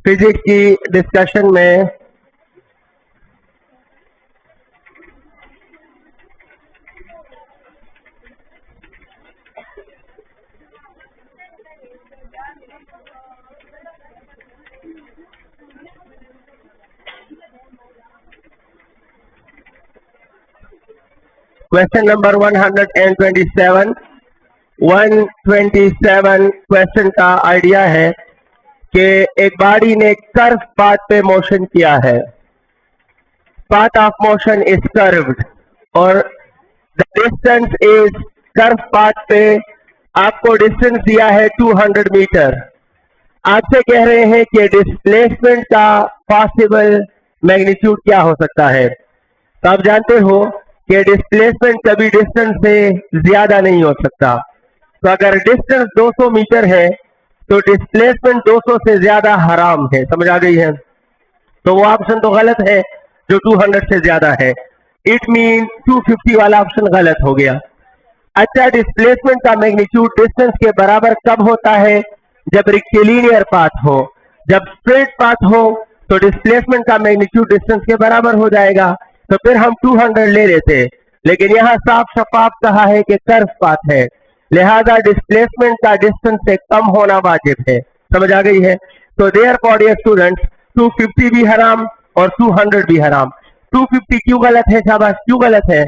Physics की discussion में question number 127 question का आइडिया है कि एक बॉडी ने कर्व पाथ पे मोशन किया है, path of motion is curved और the distance is curve path पे आपको डिस्टेंस दिया है 200 मीटर। आपसे कह रहे हैं कि डिस्प्लेसमेंट का पॉसिबल मैग्नीट्यूड क्या हो सकता है। तो आप जानते हो कि डिस्प्लेसमेंट कभी डिस्टेंस से ज्यादा नहीं हो सकता। तो अगर डिस्टेंस 200 मीटर है तो डिस्प्लेसमेंट 200 से ज्यादा हराम है। समझ आ गई है? तो वो ऑप्शन तो गलत है जो 200 से ज्यादा है। इट मीन 250 वाला ऑप्शन गलत हो गया। अच्छा, डिस्प्लेसमेंट का मैग्नीट्यूड डिस्टेंस के बराबर कब होता है? जब रिक्टिलिनियर पाथ हो। जब स्ट्रेट पाथ हो तो डिस्प्लेसमेंट का मैग्नीट्यूड डिस्टेंस के बराबर हो जाएगा, तो फिर हम 200 ले लेते, लेकिन यहाँ साफ शफाफ कहा है कि कर्व पाथ है, लिहाजा डिस्प्लेसमेंट का डिस्टेंस से कम होना वाजिब है। समझ आ गई है? तो देयरफॉर डियर स्टूडेंट्स 250 भी हराम और 200 भी हराम। 250 क्यों गलत है? शाबाश, क्यों गलत है?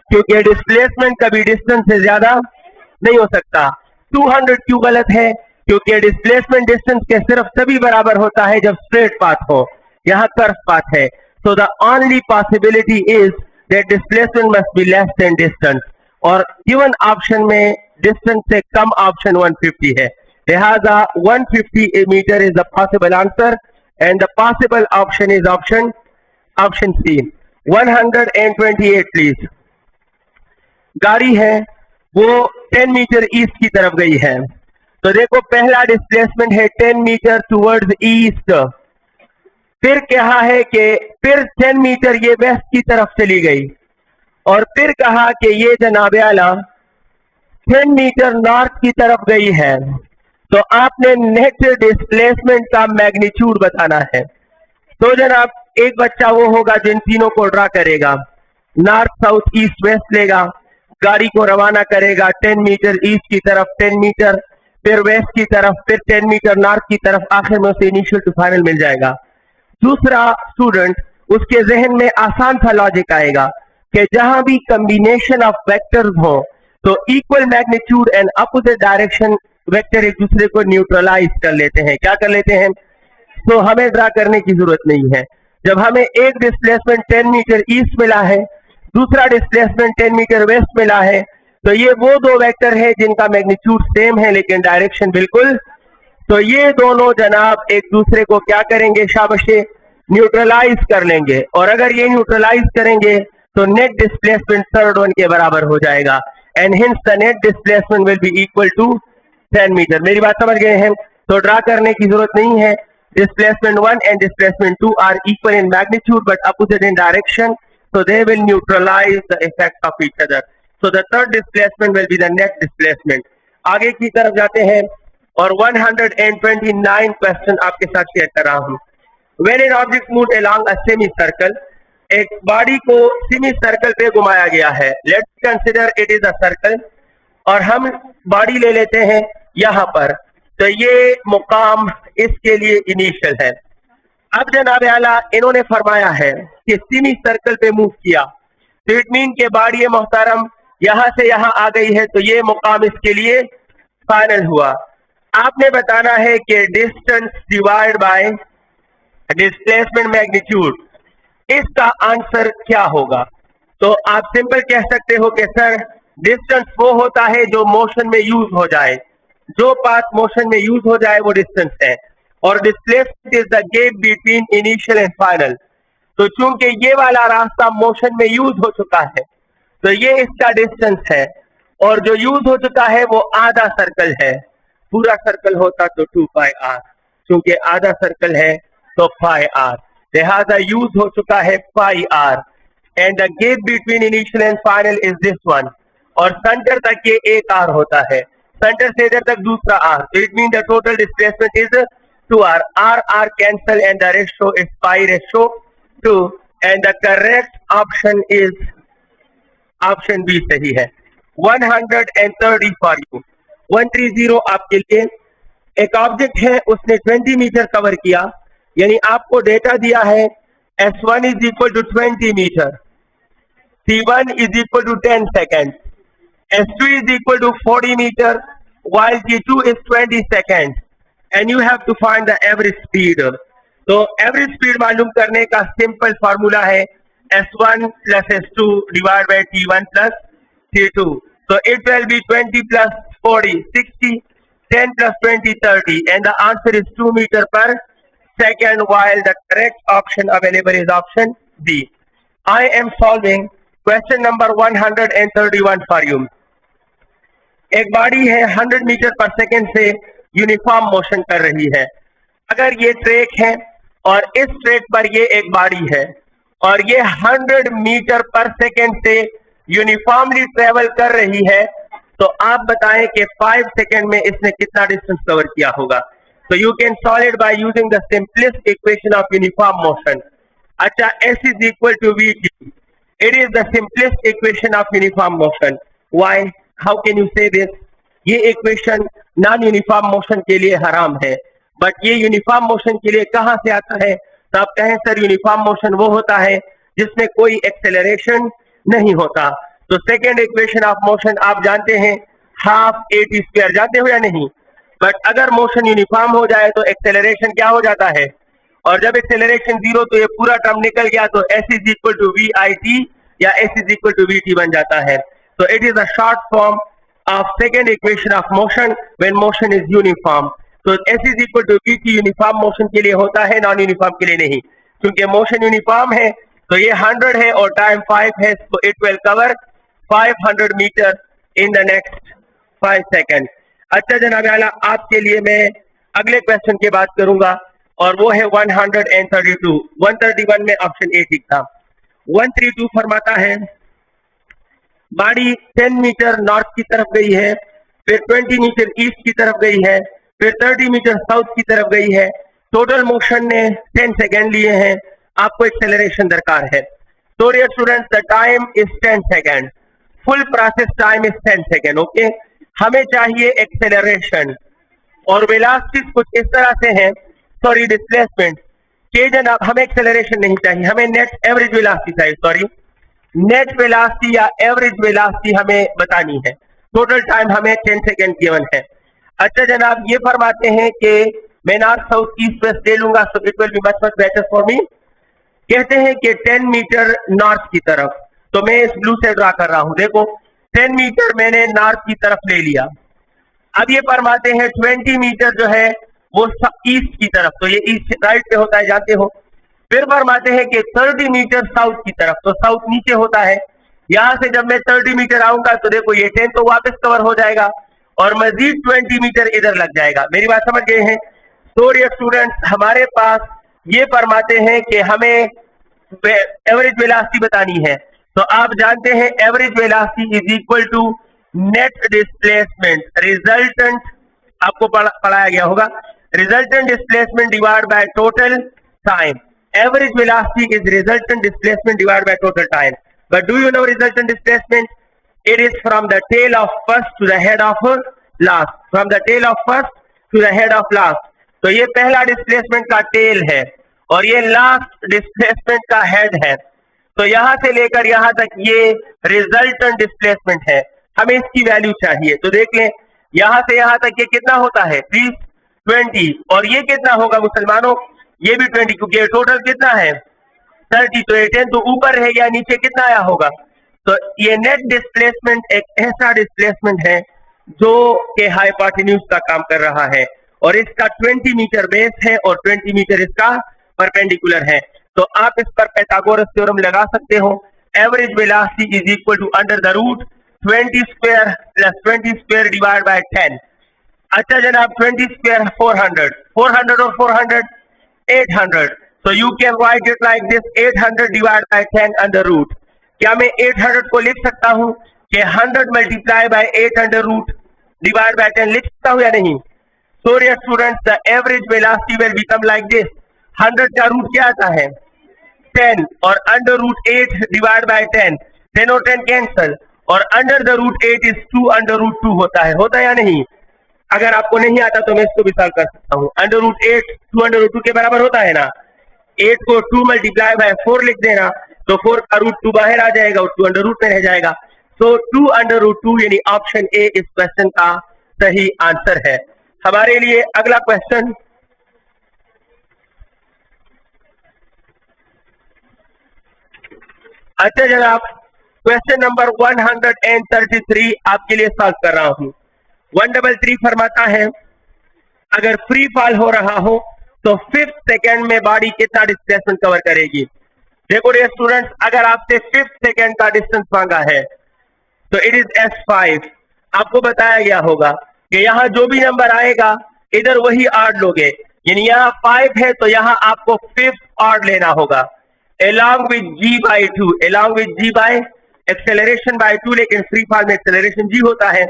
क्योंकि डिस्प्लेसमेंट कभी डिस्टेंस से ज्यादा नहीं हो सकता। 200 क्यों गलत है? क्योंकि डिस्प्लेसमेंट डिस्टेंस के सिर्फ तभी बराबर होता है जब स्ट्रेट पाथ हो, यहाँ कर्व पाथ है। So the only possibility is that displacement must be less than distance, और given option में distance से कम option 150 है, लिहाजा 150 metre is the possible answer and the possible option is option C। 128 please. गाड़ी है वो 10 metre east की तरफ गई है, तो देखो पहला डिस्प्लेसमेंट है 10 मीटर टुवर्ड्स ईस्ट। फिर कहा है कि फिर 10 मीटर ये वेस्ट की तरफ चली गई, और फिर कहा कि ये जनाब आला 10 मीटर नॉर्थ की तरफ गई है। तो आपने नेट डिस्प्लेसमेंट का मैग्नीट्यूड बताना है। तो जनाब एक बच्चा वो होगा जिन तीनों को ड्रा करेगा, नॉर्थ साउथ ईस्ट वेस्ट लेगा, गाड़ी को रवाना करेगा 10 मीटर ईस्ट की तरफ, 10 मीटर फिर वेस्ट की तरफ, फिर 10 मीटर नॉर्थ की तरफ, आखिर में उसे इनिशियल टू फाइनल मिल जाएगा। दूसरा स्टूडेंट, उसके जहन में आसान सा लॉजिक आएगा कि जहां भी कॉम्बिनेशन ऑफ वेक्टर्स हो तो equal magnitude and opposite direction vector एक दूसरे को न्यूट्रलाइज कर लेते हैं। क्या कर लेते हैं? तो हमें ड्रा करने की जरूरत नहीं है। जब हमें एक डिस्प्लेसमेंट 10 मीटर ईस्ट मिला है, दूसरा डिस्प्लेसमेंट 10 मीटर वेस्ट मिला है, तो ये वो दो वेक्टर है जिनका मैग्नीट्यूड सेम है लेकिन डायरेक्शन बिल्कुल। तो ये दोनों जनाब एक दूसरे को क्या करेंगे? शाबाशे, न्यूट्रलाइज कर लेंगे, और अगर ये न्यूट्रलाइज करेंगे तो नेट डिस्प्लेसमेंट थर्ड वन के बराबर हो जाएगा, and hence the net displacement will be equal to 10 metre. मेरी बात समझ गए हैं? तो ड्रा करने की जरूरत नहीं है। Displacement 1 and displacement 2 are equal in magnitude but opposite in direction, so they will neutralize the effect of each other. So the third displacement will be the net displacement. आगे की तरफ जाते हैं और 129 क्वेश्चन आपके साथ शेयर कर रहा हूं। When an object moved along a semicircle, एक बॉडी को सेमी सर्कल पे घुमाया गया है। Let's consider it is a circle, और हम बॉडी ले लेते हैं यहां पर, तो ये मुकाम इसके लिए इनिशियल है। अब जनाब आला इन्होंने फरमाया है कि सेमी सर्कल पे मूव किया, तो इट मीन के बॉडी मोहतरम यहां से यहां आ गई है, तो ये मुकाम इसके लिए फाइनल हुआ। आपने बताना है कि distance divide by displacement magnitude, इसका आंसर क्या होगा? तो आप सिंपल कह सकते हो कि सर डिस्टेंस वो होता है जो मोशन में यूज हो जाए, जो पाथ मोशन में यूज हो जाए वो डिस्टेंस है, और displacement is the gap between initial and final. तो चूंकि ये वाला रास्ता मोशन में यूज हो चुका है तो ये इसका डिस्टेंस है, और जो यूज हो चुका है वो आधा सर्कल है। पूरा सर्कल होता तो 2 पाई आर, चूंकि आधा सर्कल है तो पाई आर, लिहाजा यूज हो चुका है pi r, and the gap between initial and final is this one, और सेंटर तक ये एक आर होता है, सेंटर से इधर तक दूसरा आर, तो it mean the total displacement is R cancel and the ratio is pi/2 and the correct option is option B सही है। 130 for you। 130 आपके लिए। एक ऑब्जेक्ट है, उसने 20 मीटर कवर किया, यानी आपको डेटा दिया है S1 is equal to 20 metre, T1 is equal to 10 seconds, S2 is equal to 40 meter, while T2 is 20 seconds, and you have to find the average speed। तो average speed मालूम करने का simple formula है S1 plus S2 divided by T1 plus T2। So it will be 20 plus 40 60, 10 plus 20 30, and the answer is 2 meter per second, while the correct option available is option D। I am solving question number 131 for you। एक body है 100 metre पर second से uniform motion कर रही है। अगर ये track है और इस ट्रैक पर ये एक बॉडी है और ये 100 मीटर पर सेकेंड से यूनिफॉर्मली ट्रेवल कर रही है, तो आप बताएं कि 5 सेकेंड में इसने कितना डिस्टेंस कवर किया होगा। तो you can solve it by using the simplest equation of uniform motion. अच्छा, S is equal to VT, it is the simplest equation of uniform motion। Why? How can you say this? ये equation non uniform motion के लिए हराम है, but ये uniform motion के लिए कहां से आता है? तो आप कहें सर यूनिफॉर्म मोशन वो होता है जिसमें कोई एक्सेलरेशन नहीं होता। तो सेकेंड इक्वेशन ऑफ मोशन आप जानते हैं, हाफ AT², जानते हो या नहीं? बट अगर मोशन यूनिफॉर्म हो जाए तो एक्सेलरेशन क्या हो जाता है, और जब एक्सेलरेशन 0 तो ये पूरा टर्म निकल गया, तो S is equal to VIT या S is equal to VT बन जाता है। तो it is a short form of second equation of motion when motion is uniform. तो S is equal to VT uniform motion के लिए होता है, नॉन यूनिफॉर्म के लिए नहीं। क्योंकि मोशन यूनिफॉर्म है तो ये 100 है और टाइम 5 है, तो it will cover 500 metre in the next 5 second. अच्छा जनाब आला, आपके लिए मैं अगले क्वेश्चन की बात करूंगा और वो है 132। 131 में ऑप्शन ए ठीक था। 132 फरमाता है बॉडी 10 मीटर नॉर्थ की तरफ गई है, फिर 20 मीटर ईस्ट की तरफ गई है, फिर 30 मीटर साउथ की तरफ गई है। टोटल मोशन ने 10 सेकेंड लिए हैं, आपको एक्सेलरेशन दरकार है। तो dear students, the time is 10 second, full process time is 10 second. Okay, हमें चाहिए एक्सेलरेशन और वेलोसिटी कुछ इस तरह से है, सॉरी डिस्प्लेसमेंट के जनाब, हमें एक्सेलरेशन नहीं चाहिए, हमें नेट एवरेज वेलोसिटी चाहिए, सॉरी नेट वेलोसिटी या एवरेज वेलोसिटी हमें बतानी है। टोटल टाइम हमें 10 सेकेंड गिवन है। अच्छा जनाब, ये फरमाते हैं कि मैं नॉर्थ साउथ ईस्ट वेस्ट ले लूंगा, so it will be much much better for me. कहते हैं कि 10 मीटर नॉर्थ की तरफ, तो मैं इस ब्लू से ड्रा कर रहा हूं, देखो 10 मीटर मैंने नॉर्थ की तरफ ले लिया। अब ये फरमाते हैं 20 मीटर जो है वो ईस्ट की तरफ, तो ये ईस्ट राइट पे होता है, जानते हो। फिर फरमाते हैं कि 30 मीटर साउथ की तरफ, तो साउथ नीचे होता है। यहां से जब मैं 30 मीटर आऊंगा तो देखो ये 10 तो वापस कवर हो जाएगा और मजीद 20 मीटर इधर लग जाएगा। मेरी बात समझ गए हैं? तो डियर स्टूडेंट्स, हमारे पास ये फरमाते हैं कि हमें एवरेज वेलोसिटी बतानी है, तो आप जानते हैं average velocity is equal to net displacement, resultant आपको पढ़ाया गया होगा, resultant displacement divide by total time. Average velocity is resultant displacement divide by total time. But do you know resultant displacement? It is from the tail of first to the head of last, from the tail of first to the head of last. तो ये पहला displacement का tell है और ये last displacement का head है। तो यहां से लेकर यहां तक ये रिजल्टेंट डिस्प्लेसमेंट है, हमें इसकी वैल्यू चाहिए। तो देख लें, यहां से यहां तक ये कितना होता है प्लीज 20, और ये कितना होगा मुसलमानों, ये भी 20, क्योंकि टोटल कितना है 30, तो ये 10 तो ऊपर है या नीचे कितना आया होगा। तो ये नेट डिस्प्लेसमेंट एक ऐसा डिस्प्लेसमेंट है जो कि हाइपोटेन्यूज का काम कर रहा है और इसका 20 मीटर बेस है और 20 मीटर इसका परपेंडिकुलर है। तो आप इस पर पाइथागोरस थ्योरम लगा सकते हो। Average velocity is equal to under the root 20 square plus 20 square divide by 10। अच्छा जनाब, 20 स्क्वायर 400, 400 और 400 800। So you can write it like this, 800 divided by 10 under root। क्या मैं 800 को लिख सकता हूं कि 100 multiply by 8 under root divide by 10 लिख सकता हूं या नहीं? So dear students, the average velocity will become like this. 100 का रूट क्या आता है 10 और अंडर रूट 8 डिवाइड बाय 10, 10 और 10 कैंसल और under the root 8 is 2 under root 2 होता है या नहीं? अगर आपको नहीं आता तो मैं इसको भी सॉल्व कर सकता हूँ। अंडर रूट 8 2 अंडर रूट 2 के बराबर होता है ना। 8 को 2 मल्टीप्लाई बाय 4 लिख देना तो 4 का रूट 2 बाहर आ जाएगा और 2 अंडर रूट में रह जाएगा। तो 2 अंडर रूट 2 यानी ऑप्शन ए इस क्वेश्चन का सही आंसर है। हमारे लिए अगला क्वेश्चन अच्छा जनाब, क्वेश्चन नंबर 133 आपके लिए सॉल्व कर रहा हूं। 133 फरमाता है अगर फ्री फॉल हो रहा हो तो 5th सेकेंड में बॉडी कितना डिस्प्लेसमेंट कवर करेगी। देखो डियर स्टूडेंट्स, अगर आपसे 5th सेकेंड का डिस्टेंस मांगा है तो इट इज S5। आपको बताया गया होगा कि यहां जो भी नंबर आएगा इधर वही ऑड लोगे, यानी यहां 5 है तो यहां आपको 5th ऑड लेना होगा along with g by 2, along with g by acceleration by 2, लेकिन फ्री फॉल में acceleration g होता है।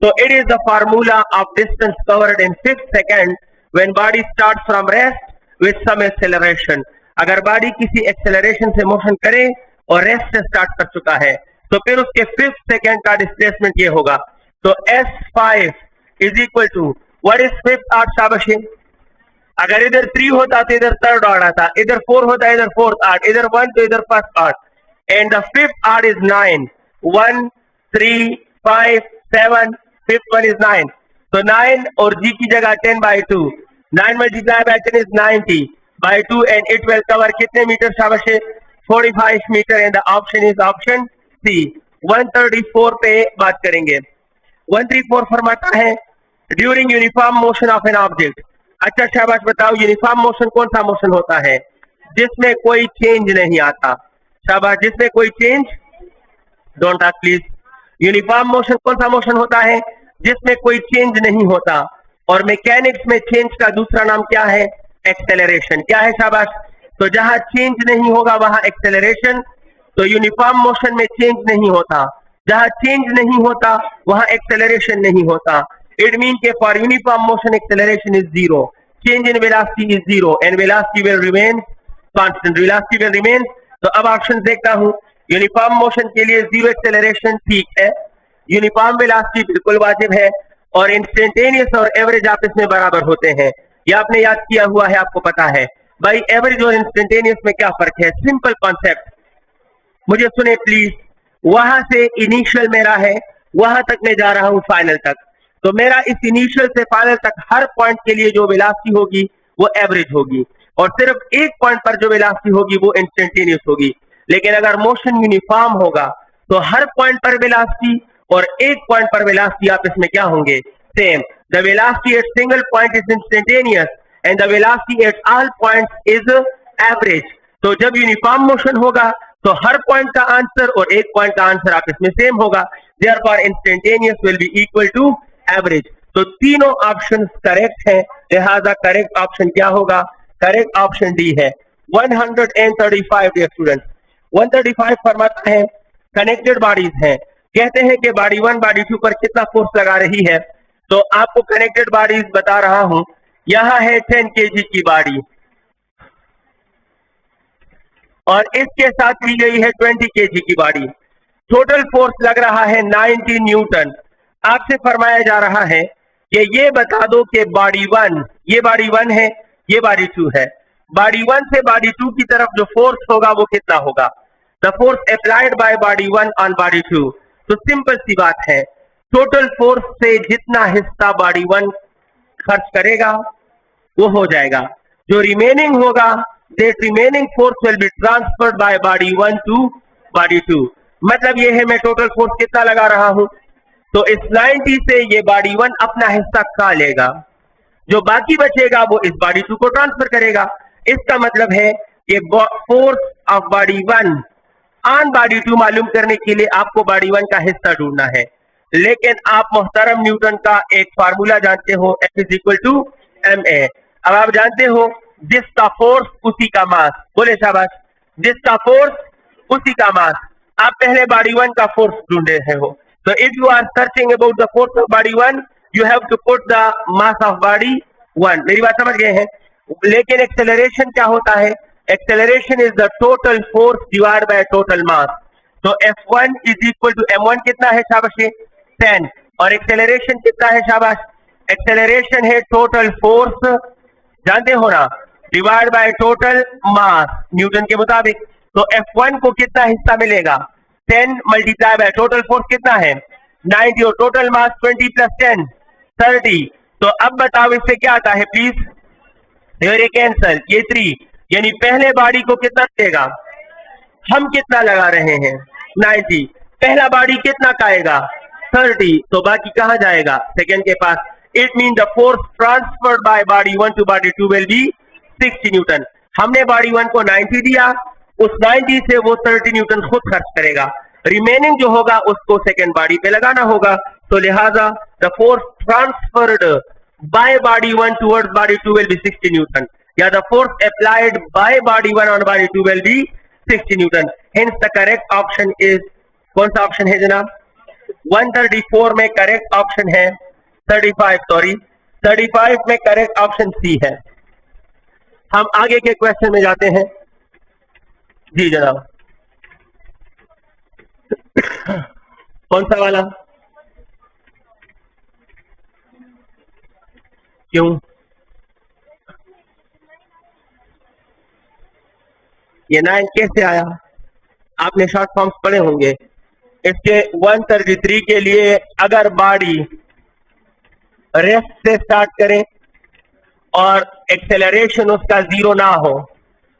तो it is the formula of distance covered in 5th second when body starts from rest with some acceleration। अगर body किसी acceleration से motion करे और रेस्ट से स्टार्ट कर चुका है तो फिर उसके 5th सेकेंड का डिस्प्लेसमेंट ये होगा। तो S5 is equal to what is 5th odd शाबाशी। अगर इधर 3 होता तो इधर 3rd ऑड आता, इधर 4 होता इधर 4th ऑड, इधर 1 तो इधर 1st odd, and the 5th odd is 9। 1 3 5 7, 5th one is 9। तो 9 और g की जगह 10 by 2, 9 multiply by 10 is 90 by 2 and it will cover कितने मीटर शाबाशी 45 metre and the option is option C. 134 पे बात करेंगे। 134 फरमाता है during uniform motion of an object. अच्छा शाबाश, बताओ यूनिफॉर्म मोशन कौन सा मोशन होता है जिसमें कोई चेंज नहीं आता। शाबाश, जिसमें कोई change, don't talk please. Uniform motion कौन सा मोशन होता है जिसमें कोई चेंज नहीं होता, और मैकेनिक्स में चेंज का दूसरा नाम क्या है? एक्सेलरेशन। क्या है शाबाश? तो जहां चेंज नहीं होगा वहां एक्सेलरेशन। तो यूनिफॉर्म मोशन में चेंज नहीं होता, जहां चेंज नहीं होता वहां एक्सेलरेशन नहीं होता। It means that for uniform motion acceleration is 0, change in velocity is 0 and velocity will remain constant, velocity will remain। तो अब ऑप्शन देखता हूं, यूनिफॉर्म मोशन के लिए 0 एक्सेलरेशन ठीक है, यूनिफॉर्म वेलोसिटी बिल्कुल वाजिब है, और इंस्टेंटेनियस और एवरेज आपस में बराबर होते हैं। ये आपने याद किया हुआ है, आपको पता है भाई एवरेज और इंस्टेंटेनियस में क्या फर्क है। सिंपल कॉन्सेप्ट, मुझे सुने प्लीज। वहां से इनिशियल मेरा है, वहां तक मैं जा रहा हूं फाइनल तक, तो मेरा इस इनिशियल से फाइनल तक हर पॉइंट के लिए जो वेलोसिटी होगी वो एवरेज होगी, और सिर्फ एक पॉइंट पर जो वेलोसिटी होगी वो इंस्टेंटेनियस होगी। लेकिन अगर मोशन यूनिफॉर्म होगा तो हर पॉइंट पर वेलोसिटी और एक पॉइंट पर वेलोसिटी आपस में क्या होंगे? Same. The velocity at single point is instantaneous and the velocity at all points is average. तो जब यूनिफॉर्म मोशन होगा तो हर पॉइंट का आंसर और एक पॉइंट का आंसर आपस में सेम होगा, therefore instantaneous will be equal to average. तो तीनों ऑप्शन करेक्ट हैं, लिहाजा करेक्ट ऑप्शन क्या होगा? करेक्ट ऑप्शन डी है। 135 डियर स्टूडेंट्स, 135 फरमाता है कनेक्टेड बॉडीज हैं। कहते हैं कि बॉडी 1 बॉडी 2 पर कितना फोर्स लगा रही है, तो आपको कनेक्टेड बॉडीज बता रहा हूं। यहां है 10 kg की बॉडी और इसके साथ ली गई है 20 kg की बॉडी। टोटल फोर्स लग रहा है 90 न्यूटन। आपसे फरमाया जा रहा है कि ये बता दो कि बॉडी 1, ये बॉडी 1 है, ये बॉडी 2 है, बॉडी 1 से बॉडी 2 की तरफ जो फोर्स होगा वो कितना होगा? The force applied by body 1 on body 2। तो सिंपल सी बात है, टोटल फोर्स से जितना हिस्सा बॉडी 1 खर्च करेगा वो हो जाएगा, जो रिमेनिंग होगा that remaining force will be transferred by body 1 to body 2। मतलब ये है मैं टोटल फोर्स कितना लगा रहा हूं, तो इस 90 से ये बॉडी 1 अपना हिस्सा खा लेगा, जो बाकी बचेगा वो इस बॉडी 2 को ट्रांसफर करेगा। इसका मतलब है कि force of body 1 on body 2 मालूम करने के लिए आपको बॉडी 1 का हिस्सा ढूंढना है। लेकिन आप मोहतरम न्यूटन का एक फार्मूला जानते हो, F is equal to ma। अब आप जानते हो जिसका फोर्स उसी का मास, बोले शाबाश, जिसका फोर्स उसी का मास। आप पहले बॉडी 1 का फोर्स ढूंढ रहे हो, तो if you are searching about the force of body 1, you have to put the mass of body 1। मेरी बात समझ गए हैं? लेकिन एक्सेलरेशन क्या होता है? Acceleration is the total force divide by total mass. तो F1 is equal to M1 कितना है शाबाश? 10। और एक्सेलरेशन कितना है शाबाश? एक्सेलरेशन है टोटल फोर्स, जानते हो ना, divide by total mass Newton के मुताबिक। तो F1 को कितना हिस्सा मिलेगा? 10 मल्टीप्लाई बाय टोटल फोर्स कितना है? 90 और टोटल मास 20 प्लस 10 30। तो अब बताओ इससे क्या आता है प्लीज? ये कैंसल, ये 3, यानी पहले बॉडी को कितना देगा? हम कितना लगा रहे हैं? 90। पहला बॉडी कितना खाएगा? 30। तो बाकी कहां जाएगा? सेकेंड के पास। It mean the force transferred by body 1 to body 2 will be 60 newton. हमने बॉडी 1 को 90 दिया, उस 90 से वो 30 न्यूटन खुद खर्च करेगा, रिमेनिंग जो होगा उसको सेकेंड बॉडी पे लगाना होगा। तो लिहाजा the force transferred by body 1 towards body 2 will be 60 newton, या the force applied by body 1 on body 2 will be 60 newton. Hence the correct option is, कौन सा ऑप्शन है जनाब? 134 में करेक्ट ऑप्शन है 35 में करेक्ट ऑप्शन सी है। हम आगे के क्वेश्चन में जाते हैं। जी जनाब, कौन सा वाला? क्यों? ये 9 कैसे आया? आपने शॉर्ट फॉर्म्स पढ़े होंगे इसके। 133 के लिए अगर बॉडी रेस्ट से स्टार्ट करें और एक्सेलरेशन उसका 0 ना हो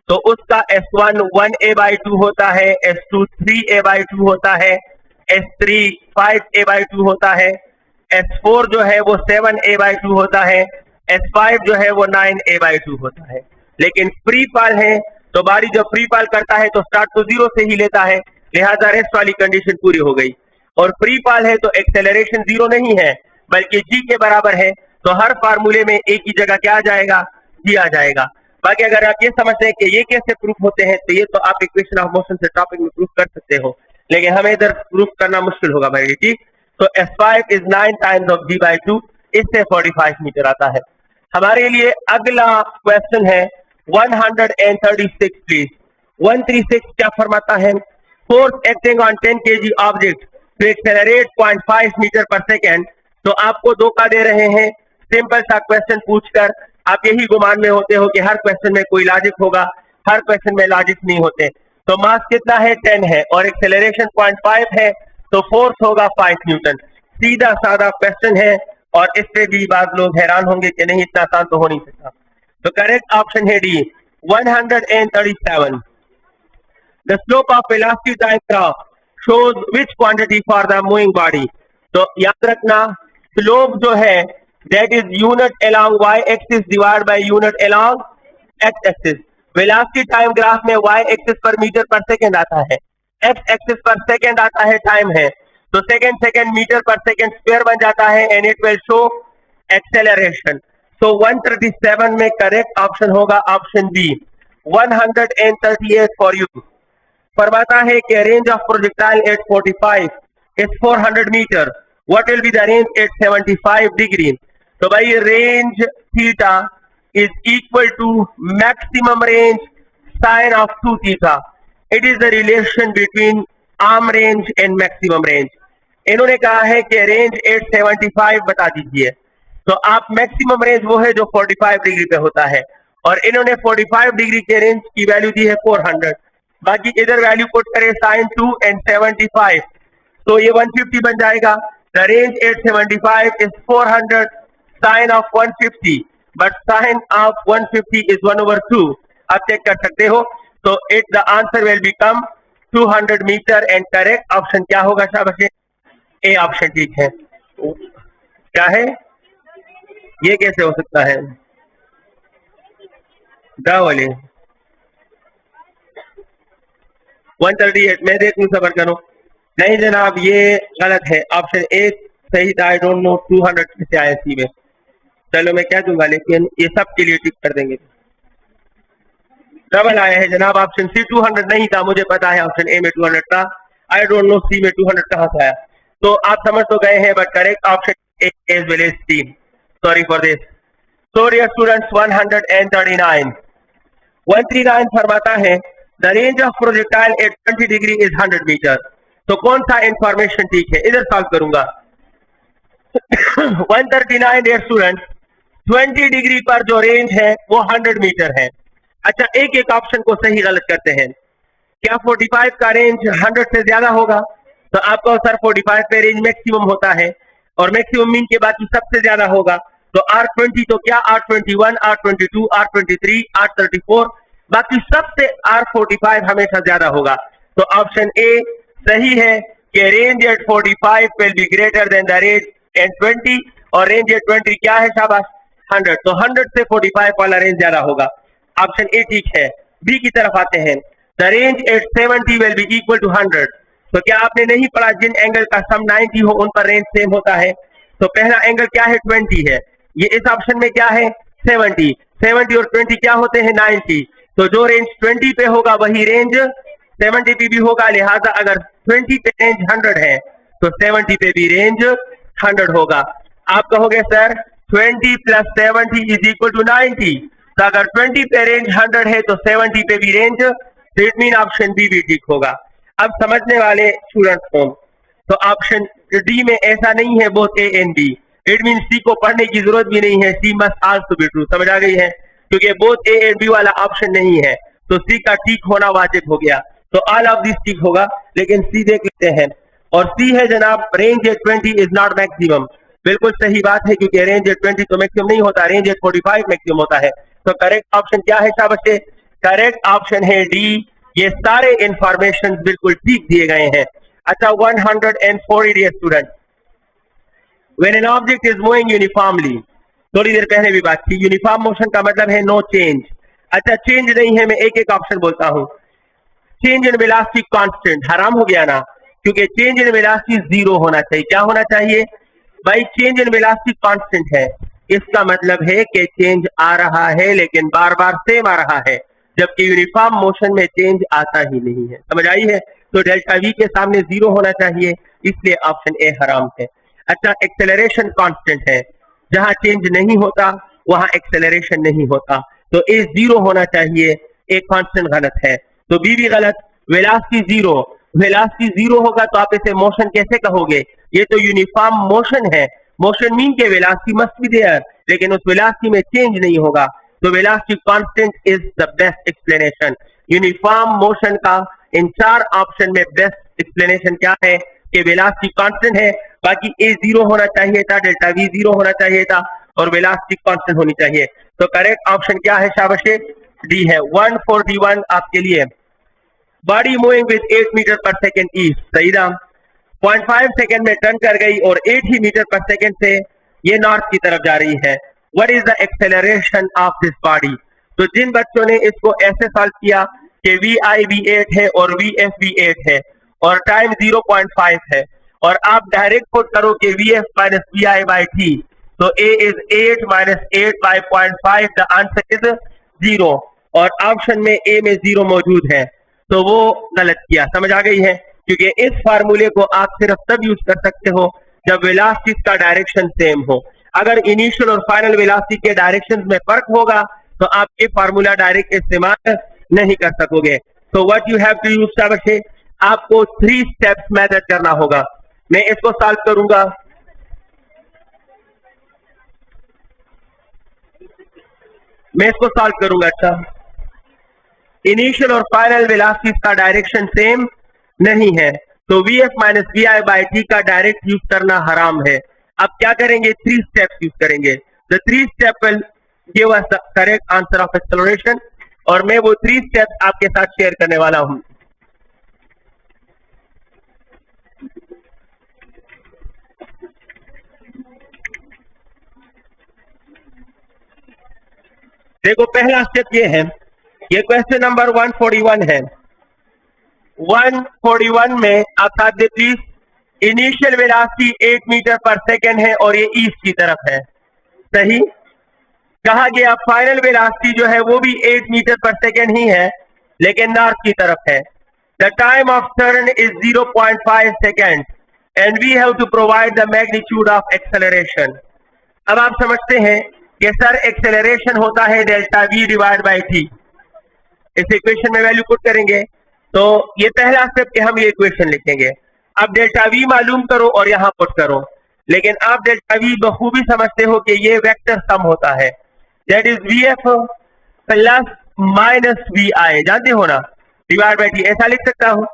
तो उसका S1 1a/2 होता है, S2 3a/2 होता है, S3 5a/2 होता है, S4 जो है वो 7a/2 होता है, S5 जो है वो 9a/2 होता है। लेकिन फ्री फॉल है तो बॉडी जब फ्री फॉल करता है तो स्टार्ट तो 0 से ही लेता है, लिहाजा रेस्ट वाली कंडीशन पूरी हो गई। और फ्री फॉल है तो एक्सेलरेशन 0 नहीं है बल्कि g के बराबर है, तो हर फार्मूले में एक ही जगह क्या आ जाएगा? g आ जाएगा। बाकी अगर आप ये समझते हैं कि ये कैसे प्रूफ होते हैं तो ये तो आप इक्वेशन ऑफ मोशन से टॉपिक में प्रूफ कर सकते हो, लेकिन हमें इधर प्रूफ करना मुश्किल होगा भाई। ठीक, तो S5 is 9 times of g/2, इससे 45 मीटर आता है। हमारे लिए अगला क्वेश्चन है 136 प्लीज। 136 क्या फरमाता है? Force acting on 10 kg object to accelerate 0.5 metre पर सेकेंड। तो आपको धोखा दे रहे हैं सिंपल सा क्वेश्चन पूछकर। आप यही गुमान में होते हो कि हर क्वेश्चन में कोई लॉजिक होगा, हर क्वेश्चन में लॉजिक नहीं होते। तो मास कितना है? 10 है और एक्सेलरेशन 0.5 है, तो फोर्स होगा 5 न्यूटन। सीधा साधा क्वेश्चन है और इससे भी बाद लोग हैरान होंगे कि नहीं इतना आसान तो हो नहीं सकता। तो करेक्ट ऑप्शन है D 137। The slope of velocity diagram shows which quantity for the moving body. तो याद रखना स्लोप जो है that is unit along y axis divided by unit along x axis। Velocity time graph में y axis पर metre पर second आता है, x एक्सिस पर सेकंड आता है, टाइम है, तो सेकंड मीटर पर सेकंड स्क्वायर बन जाता है and it will show acceleration. तो 137 में करेक्ट ऑप्शन होगा ऑप्शन बी 138 फॉर यू। फरमाता है कि range of projectile at 45 is 400 metre, what will be the range at 75 degree. तो भाई range theta is equal to maximum range sine of 2 theta. It is the relation between arm range and maximum range. इन्होंने कहा है कि range 875 बता दीजिए, तो आप मैक्सिमम रेंज वो है जो 45 डिग्री पे होता है और इन्होंने 45 डिग्री के रेंज की वैल्यू दी है 400। बाकी इधर वैल्यू पुट करें साइन 2 एंड 75 तो ये 150 बन जाएगा। The range 875 is 400 sine of 150, but sine of 150 is 1/2। आप चेक कर सकते हो। तो it the answer will become 200 metre and correct option क्या होगा शाबाश? ए ऑप्शन ठीक है। क्या है ये? कैसे हो सकता है? वाले 138 मैं देखूं, सबर करो। नहीं जनाब ये गलत है, ऑप्शन ए सही था। आई डोंट नो 200 से आया सी में। चलो मैं क्या दूंगा, लेकिन ये सब के लिए टिक कर देंगे। डबल आया है जनाब, ऑप्शन सी 200 नहीं था, मुझे पता है ऑप्शन ए में 200 था। आई डोंट नो सी में 200 कहां से आया। तो आप समझ तो गए हैं, but correct option A as well as C. Sorry for this. So dear students, 139. 139 फरमाता है the range of projectile at 20 degree is 100 meter. तो कौन सा इंफॉर्मेशन ठीक है, इधर सॉल्व करूंगा। 139 dear students, 20 डिग्री पर जो रेंज है वो 100 मीटर है। अच्छा, एक एक ऑप्शन को सही गलत करते हैं। क्या 45 का रेंज 100 से ज्यादा होगा? तो आपको सर 45 पे रेंज मैक्सिमम होता है और मैक्सिमम मीन के बाकी सबसे ज्यादा होगा। तो R20 तो क्या R21, R22, R23, R34, बाकी सबसे R45 हमेशा ज्यादा होगा। तो ऑप्शन ए सही है कि range at 45 will be greater than the range at 20 और रेंज एट 20 क्या है शाबाश 100। तो 100 से 45 वाला रेंज ज्यादा होगा। ऑप्शन ए ठीक है। बी की तरफ आते हैं। The range at 70 will be equal to 100। तो क्या आपने नहीं पढ़ा जिन एंगल का सम 90 हो उन पर रेंज सेम होता है? तो पहला एंगल क्या है 20 है, ये इस ऑप्शन में क्या है 70। 70 और 20 क्या होते हैं 90। तो जो रेंज 20 पे होगा वही रेंज 70 पे भी होगा, लिहाजा अगर 20 पे रेंज 100 है तो 70 पे भी रेंज 100 होगा। आप कहोगे sir 20 plus 70 is equal to 90। तो अगर 20 पे रेंज 100 है तो 70 पे भी range, it mean option B भी ठीक होगा। अब समझने वाले स्टूडेंट्स हो तो ऑप्शन डी में ऐसा नहीं है both A and B, it mean C को पढ़ने की जरूरत भी नहीं है, C must also be true. समझ आ गई है? क्योंकि बोथ ए एंड बी वाला ऑप्शन नहीं है तो सी का ठीक होना वाजिब हो गया। तो ऑल ऑफ दिस ठीक होगा, लेकिन सी देख लेते हैं और सी है जनाब range at 20 is not maximum. बिल्कुल सही बात है क्योंकि रेंज एट 20 तो मैक्सिमम नहीं होता, रेंज एट 45 मैक्सिमम होता है। तो करेक्ट ऑप्शन क्या है शाबाश? करेक्ट ऑप्शन है डी। ये सारे इंफॉर्मेशन बिल्कुल ठीक दिए गए हैं। अच्छा 140 dear student, when an object is moving uniformly, थोड़ी देर पहले भी बात की, यूनिफॉर्म मोशन का मतलब है नो चेंज। अच्छा चेंज नहीं है, मैं एक एक ऑप्शन बोलता हूं। चेंज इन वेलोसिटी कांस्टेंट हराम हो गया ना, क्योंकि चेंज इन वेलोसिटी जीरो होना चाहिए। क्या होना चाहिए भाई? चेंज इन वेलोसिटी कांस्टेंट है, इसका मतलब है कि चेंज आ रहा है लेकिन बार बार सेम आ रहा है, जबकि यूनिफॉर्म मोशन में चेंज आता ही नहीं है। समझ आई है? तो डेल्टा वी के सामने जीरो होना चाहिए, इसलिए ऑप्शन ए हराम है। अच्छा एक्सेलरेशन कांस्टेंट है, जहां चेंज नहीं होता वहां एक्सेलरेशन नहीं होता, तो ए जीरो होना चाहिए, एक कांस्टेंट गलत है, तो बी भी गलत। वेलोसिटी जीरो, वेलोसिटी जीरो होगा तो आप इसे मोशन कैसे कहोगे? ये तो यूनिफॉर्म मोशन है, मोशन मीन के वेलोसिटी मस्ट बी देयर, लेकिन उस वेलोसिटी में चेंज नहीं होगा। तो velocity constant is the best explanation. Uniform motion का इन चार ऑप्शन में बेस्ट एक्सप्लेनेशन क्या है कि वेलोसिटी कांस्टेंट है, बाकी ए जीरो होना चाहिए था, डेल्टा वी जीरो होना चाहिए था और वेलोसिटी कांस्टेंट होनी चाहिए। तो करेक्ट ऑप्शन क्या है शाबाश? डी है। 141 आपके लिए। बॉडी मूविंग विद 8 मीटर पर सेकेंड ईस्ट, सही नाम 0.5 सेकेंड में टर्न कर गई और 8 ही मीटर पर सेकेंड से ये नॉर्थ की तरफ जा रही है। What is the acceleration of this body? तो जिन बच्चों ने इसको ऐसे सॉल्व किया कि वी आई भी 8 है और वी एफ भी 8 है और टाइम 0.5 है, और आप डायरेक्ट पुट करो कि v f minus v i by t, तो a is 8 minus 8 by 0.5, the answer is 0। और ऑप्शन में ए में 0 मौजूद है, तो वो गलत किया। समझ आ गई है? क्योंकि इस फार्मूले को आप सिर्फ तब यूज कर सकते हो जब वेलोसिटी का डायरेक्शन सेम हो। अगर इनिशियल और फाइनल वेलोसिटी के डायरेक्शन में फर्क होगा तो आप ये फार्मूला डायरेक्ट इस्तेमाल नहीं कर सकोगे। तो what you have to use शाबाश, आपको 3 स्टेप्स मेथड करना होगा। मैं इसको सॉल्व करूंगा। अच्छा इनिशियल और फाइनल वेलोसिटी का डायरेक्शन सेम नहीं है तो v f minus v i by t का डायरेक्ट यूज करना हराम है। अब क्या करेंगे? 3 स्टेप्स यूज करेंगे। The 3 step will give us the correct answer of acceleration, और मैं वो 3 स्टेप्स आपके साथ शेयर करने वाला हूं। देखो पहला स्टेप ये है, ये क्वेश्चन नंबर 141 है। 141 में आप साथ दे प्लीज, इनिशियल वेलोसिटी 8 मीटर पर सेकेंड है और ये ईस्ट की तरफ है, सही। कहा गया फाइनल वेलोसिटी जो है वो भी 8 मीटर पर सेकेंड ही है लेकिन नॉर्थ की तरफ है। The time of turn is 0.5 second, and we have to provide the magnitude of acceleration. अब आप समझते हैं कि सर एक्सेलरेशन होता है delta v divide by T. इस इक्वेशन में वैल्यू पुट करेंगे तो ये पहला स्टेप कि हम ये इक्वेशन लिखेंगे। अब डेल्टा v मालूम करो और यहां पुट करो, लेकिन आप डेल्टा v बखूबी समझते हो कि ये वेक्टर सम होता है, that is vf plus minus vi, जानते हो ना, डिवाइड बाई टी। ऐसा लिख सकता हूं।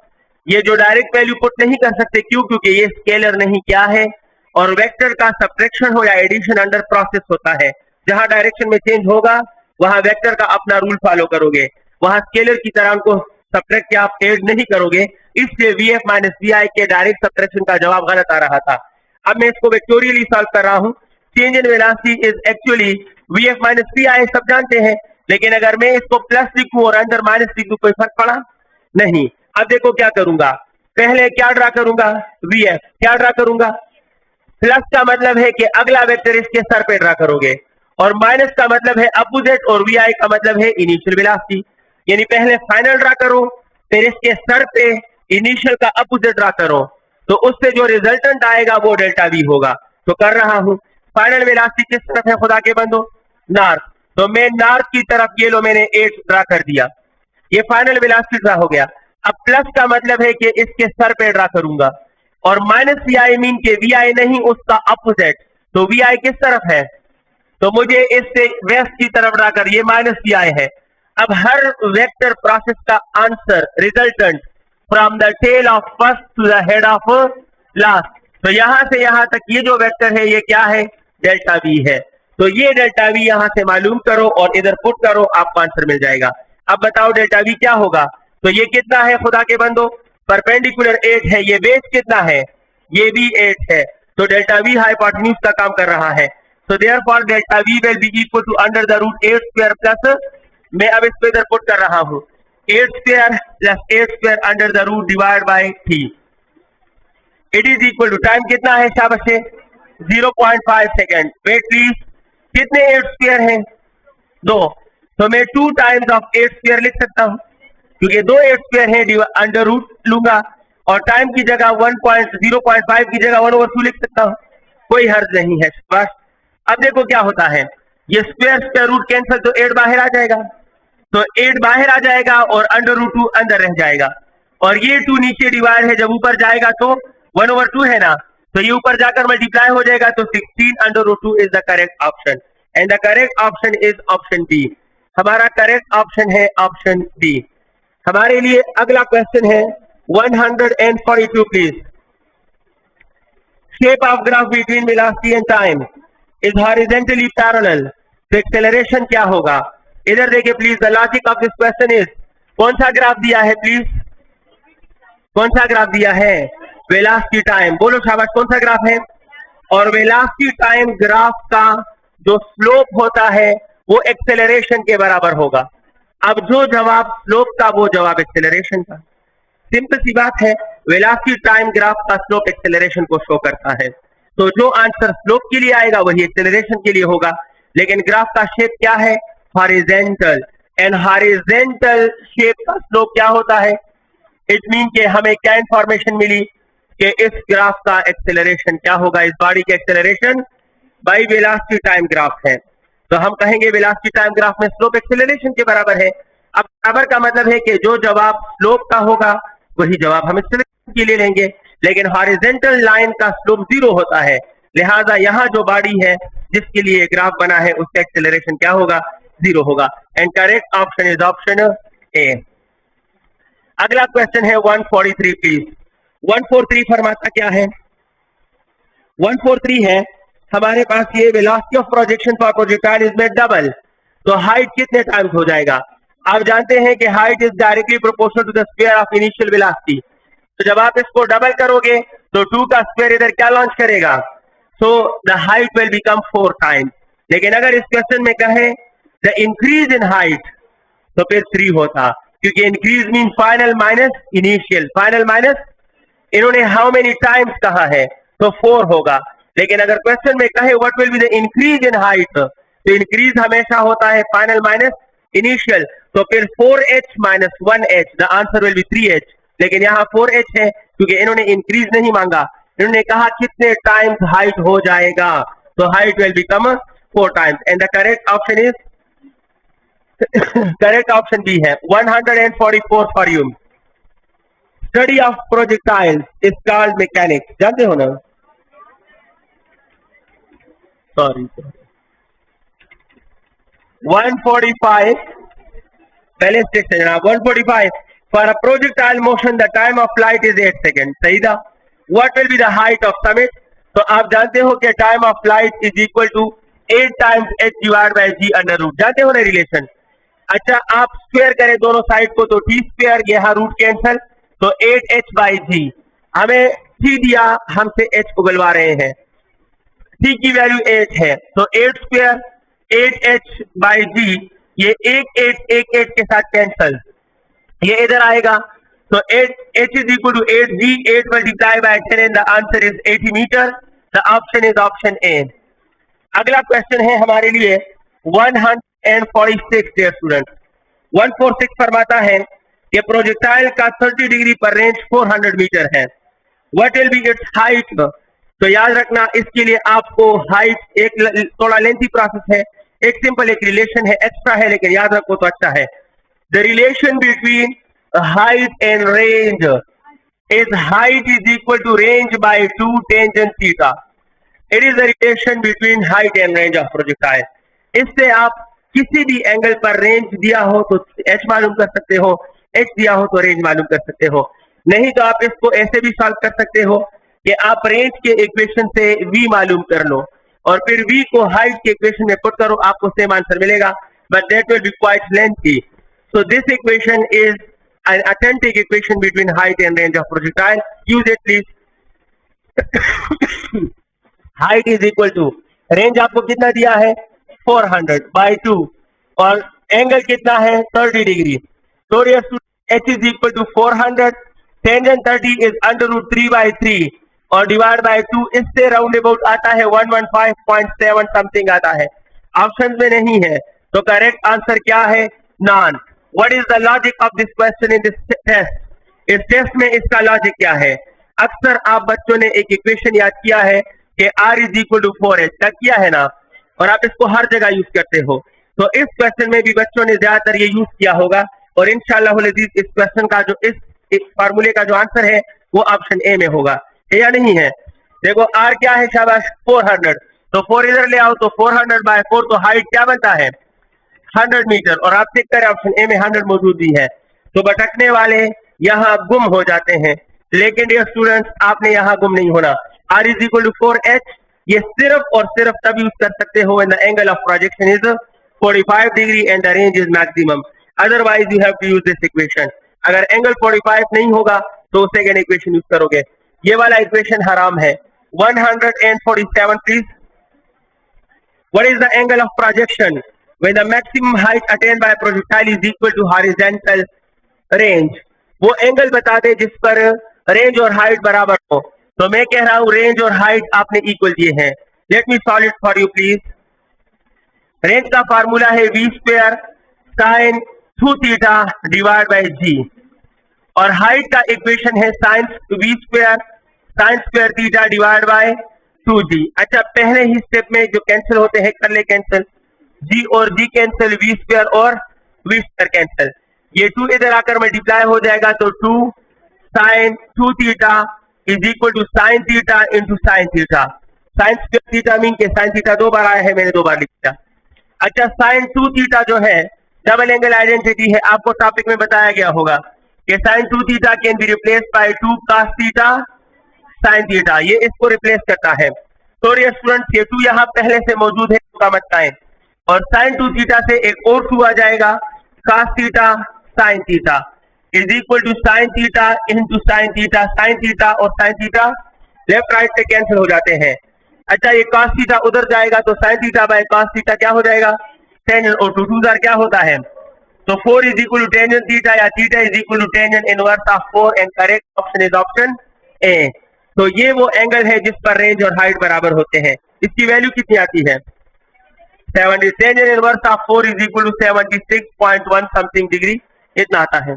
ये जो डायरेक्ट वैल्यू पुट नहीं कर सकते, क्यों? क्योंकि ये स्केलर नहीं, क्या है, और वेक्टर का सब्ट्रैक्शन हो या एडिशन अंडर प्रोसेस होता है। जहां डायरेक्शन में चेंज होगा वहां वेक्टर का अपना रूल फॉलो करोगे, वहां स्केलर की तरह उनको सब्ट्रैक्ट या आप ऐड नहीं करोगे। इसलिए vf माइनस vi के डायरेक्ट सब्ट्रैक्शन का जवाब गलत आ रहा था। अब मैं इसको वेक्टोरियली सॉल्व कर रहा हूं। Change in velocity is actually vf minus vi, सब जानते हैं, लेकिन अगर मैं इसको प्लस लिखूं और अंदर माइनस लिख दूं, कोई फर्क पड़ा नहीं। अब देखो क्या करूंगा, पहले क्या ड्रा करूंगा, vf, क्या ड्रा करूंगा, प्लस का मतलब है कि अगला वेक्टर इसके सर पे ड्रा करोगे, और माइनस का मतलब है अपोजिट, और vi का मतलब है इनिशियल वेलोसिटी। यानी पहले फाइनल ड्रा करो, फिर इसके सर पे इनिशियल का अपोजिट ड्रा करो, तो उससे जो रिजल्टेंट आएगा वो डेल्टा v होगा। तो कर रहा हूं। फाइनल वेलोसिटी किस तरफ है खुदा के बंदो, नॉर्थ, तो मैं नॉर्थ की तरफ, ये लो मैंने 8 ड्रा कर दिया, ये फाइनल वेलोसिटी ड्रा हो गया। अब प्लस का मतलब है कि इसके सर पे ड्रा करूंगा, और माइनस vi मीन के vi नहीं, उसका अपोजिट, तो vi किस तरफ है, तो मुझे इससे वेस्ट की तरफ ड्रा कर, ये माइनस vi है। अब हर वेक्टर प्रोसेस का answer resultant from the tail of first to the head of last, तो यहां से यहां तक ये जो वेक्टर है ये क्या है, डेल्टा v है। तो ये डेल्टा v यहां से मालूम करो और इधर पुट करो, आपको आंसर मिल जाएगा। अब बताओ डेल्टा v क्या होगा, तो ये कितना है खुदा के बंदो, परपेंडिकुलर 8 है, ये बेस कितना है, ये भी 8 है, तो डेल्टा v हाइपोटेन्यूज का काम कर रहा है। तो therefore delta v will be equal to under the root 8 square plus, मैं अब इसको इधर पुट कर रहा हूं, 8 square plus 8 square under the root divide by 3। It is equal to, time कितना है शाबाश, 0.5 सेकेंड। वेट प्लीज, कितने 8 स्क्वायर हैं, 2, तो मैं 2 टाइम्स ऑफ 8 स्क्वायर लिख सकता हूं, क्योंकि 2 8 स्क्वायर है, अंडर रूट लूंगा, और टाइम की जगह 0.5 की जगह 1/2 लिख सकता हूं, कोई हर्ज नहीं है बस। अब देखो क्या होता है, ये स्क्वायर रूट कैंसिल, तो 8 बाहर आ जाएगा, तो 8 बाहर आ जाएगा और अंडर रूट 2 अंदर रह जाएगा, और ये 2 नीचे डिवाइड है, जब ऊपर जाएगा तो 1/2 है ना, तो ये ऊपर जाकर मल्टीप्लाई हो जाएगा, तो 16 under root 2 is the correct option, and the correct option is option B. हमारा करेक्ट ऑप्शन है ऑप्शन बी। हमारे लिए अगला क्वेश्चन है 142 please. Shape of graph between velocity and time is horizontally parallel, तो एक्सेलरेशन क्या होगा, इधर देखिए please. The logic of this question is, कौन सा ग्राफ दिया है प्लीज, कौन सा ग्राफ दिया है, वेलोसिटी टाइम, बोलो शाबाश, कौन सा ग्राफ है, और वेलोसिटी टाइम ग्राफ का जो स्लोप होता है वो एक्सेलरेशन के बराबर होगा। अब जो जवाब स्लोप का वो जवाब एक्सेलरेशन का, सिंपल सी बात है, वेलोसिटी टाइम ग्राफ का स्लोप एक्सेलरेशन को शो करता है, तो जो आंसर स्लोप के लिए आएगा वही एक्सेलरेशन के लिए होगा। लेकिन ग्राफ का शेप क्या है, हॉरिजॉन्टल, एंड हॉरिजॉन्टल शेप का स्लोप क्या होता है, इट मीन के हमें क्या इंफॉर्मेशन मिली कि इस ग्राफ का एक्सेलरेशन क्या होगा, इस बॉडी के acceleration by velocity time graph है, तो हम कहेंगे वेलोसिटी टाइम ग्राफ में स्लोप एक्सेलरेशन के बराबर है। अब बराबर का मतलब है कि जो जवाब स्लोप का होगा वही जवाब हम एक्सेलरेशन के लिए लेंगे, लेकिन हॉरिजॉन्टल लाइन का स्लोप 0 होता है, लिहाजा यहां जो बॉडी है जिसके लिए ग्राफ बना है उसका एक्सेलरेशन क्या होगा, 0 होगा, and correct option is option A. अगला क्वेश्चन है 143 प्लीज। 143 फरमाता क्या है, 143 है हमारे पास, ये velocity of projection for projectile is made double, तो हाइट कितने टाइम्स हो जाएगा। आप जानते हैं कि height is directly proportional to the square of initial velocity, तो जब आप इसको डबल करोगे तो 2 का स्क्वायर इधर क्या लॉन्च करेगा, so the height will become 4 times. लेकिन अगर इस क्वेश्चन में कहें द इंक्रीज इन हाइट, तो फिर 3 होता, क्योंकि increase mean final minus initial, final minus, इन्होंने हाउ मेनी टाइम्स कहा है, तो 4 होगा। लेकिन अगर क्वेश्चन में कहे what will be the increase in height, तो इंक्रीज हमेशा होता है फाइनल माइनस इनिशियल, तो फिर 4h - 1h, the answer will be 3h। लेकिन यहाँ 4h है क्योंकि इन्होंने इंक्रीज नहीं मांगा, इन्होंने कहा कितने टाइम्स हाइट हो जाएगा, तो height will become 4 times and the correct option is correct option B है 144 for you. Study of projectiles is called mechanics, जानते हो ना? सॉरी 145 पहले स्टेट से जनाब 145 for a projectile motion the time of flight is 8 second, सही था। What will be the height of summit, तो आप जानते हो कि time of flight is equal to 8 times h divide by g under root, जानते हो ना रिलेशन। अच्छा आप स्क्वायर करें दोनों साइड को तो t स्क्वायर, यहाँ रूट कैंसल, तो 8h बाई जी, हमें t दिया, हमसे h उगलवा रहे हैं, t की वैल्यू 8 है, तो 8 स्क्वायर 8h बाई जी, ये एक 8 के साथ कैंसल, ये इधर आएगा, तो 8h is equal to 8g, 8 multiply by 10 and the answer is 80 metre. The option is option A. अगला क्वेश्चन है हमारे लिए 146 डियर स्टूडेंट। 146 फरमाता है कि प्रोजेक्टाइल का 30 डिग्री पर रेंज 400 मीटर है, what will B it's height. तो याद रखना इसके लिए आपको हाइट एक थोड़ा लेंथी प्रोसेस है, एक सिंपल एक रिलेशन है, एक्स्ट्रा है लेकिन याद रखो तो अच्छा है। The relation between height and range is height is equal to range by 2 tangent theta. It is the relation between height and range of projectile. इससे आप किसी भी एंगल पर रेंज दिया हो तो h मालूम कर सकते हो, h दिया हो तो रेंज मालूम कर सकते हो, नहीं तो आप इसको ऐसे भी सॉल्व कर सकते हो कि आप रेंज के इक्वेशन से v मालूम कर लो और फिर v को हाइट के इक्वेशन में पुट करो, आपको सेम आंसर मिलेगा, but that will be quite lengthy. So this equation is an authentic equation between height and range of projectile. Use it please. Height is equal to range आपको कितना दिया है 400 by 2 और angle कितना है 30 degree, तो h is equal to 400, tangent 30 is under root 3 by 3 और divide by 2, इससे राउंड अबाउट आता है 115.7 समथिंग आता है, ऑप्शन में नहीं है, तो करेक्ट आंसर क्या है none. What is the logic of this question in this test, इस टेस्ट में इसका लॉजिक क्या है। अक्सर आप बच्चों ने एक इक्वेशन याद किया है कि r is equal to 4h, क्या किया है ना, और आप इसको हर जगह यूज करते हो, तो इस क्वेश्चन में भी बच्चों ने ज्यादातर ये यूज किया होगा और इंशाअल्लाह इस क्वेश्चन का जो इस फार्मूले का जो आंसर है वो ऑप्शन ए में होगा, है या नहीं है। देखो r क्या है शाबाश 400, तो 4 इधर ले आओ, तो 400 बाय 4, तो हाइट क्या बनता है 100 मीटर, और आप चेक करें ऑप्शन ए में 100 मौजूद भी है, तो भटकने वाले यहाँ गुम हो जाते हैं, लेकिन डियर स्टूडेंट्स आपने यहाँ गुम नहीं होना। r is equal to 4h, ये सिर्फ और सिर्फ तब यूज कर सकते हो when the angle of projection is 45 degree and the range is maximum, otherwise you have to use this equation. अगर एंगल 45 नहीं होगा तो सेकंड इक्वेशन यूज करोगे, ये वाला इक्वेशन हराम है। 147 please. What is the angle of projection when the maximum height attained by a projectile is equal to horizontal range, वो एंगल बता दे जिस पर रेंज और हाइट बराबर हो, तो मैं कह रहा हूं रेंज और हाइट आपने इक्वल दिए हैं। Let me solve it for you please. Range का फार्मूला है v square sine 2 theta divide by g, और हाइट का इक्वेशन है sine v square sine square theta divide by 2g। अच्छा पहले ही स्टेप में जो कैंसिल होते हैं कर ले कैंसिल, g और g कैंसिल, v स्क्वायर और v स्क्वायर कैंसिल, ये 2 इधर आकर मल्टीप्लाई हो जाएगा, तो 2 sine 2 theta is equal to sine theta into sine theta, sine square theta mean के साइन थीटा 2 बार आया है, मैंने 2 बार लिखा। अच्छा साइन 2 थीटा जो है डबल एंगल आइडेंटिटी है, आपको टॉपिक में बताया गया होगा कि sine 2 theta can be replace by 2 cos theta sine theta, ये इसको रिप्लेस करता है। तो स्टूडेंट्स ये 2 यहाँ पहले से मौजूद है, इसका मतलब, और साइन 2 थीटा से एक और 2 आ जाएगा cos theta sine theta is equal to sine theta into sine theta, sine theta और साइन थीटा लेफ्ट राइट से कैंसिल हो जाते हैं। अच्छा ये cos थीटा उधर जाएगा तो sine theta by cos theta क्या हो जाएगा टेंजेंट, और 2 2 क्या होता है, तो 4 is equal to tangent theta या theta is equal to tangent inverse of 4 and correct option is option A. तो ये वो एंगल है जिस पर रेंज और हाइट बराबर होते हैं, इसकी वैल्यू कितनी आती है 70, tangent inverse of 4 is equal to 76.1 something degree, इतना आता है।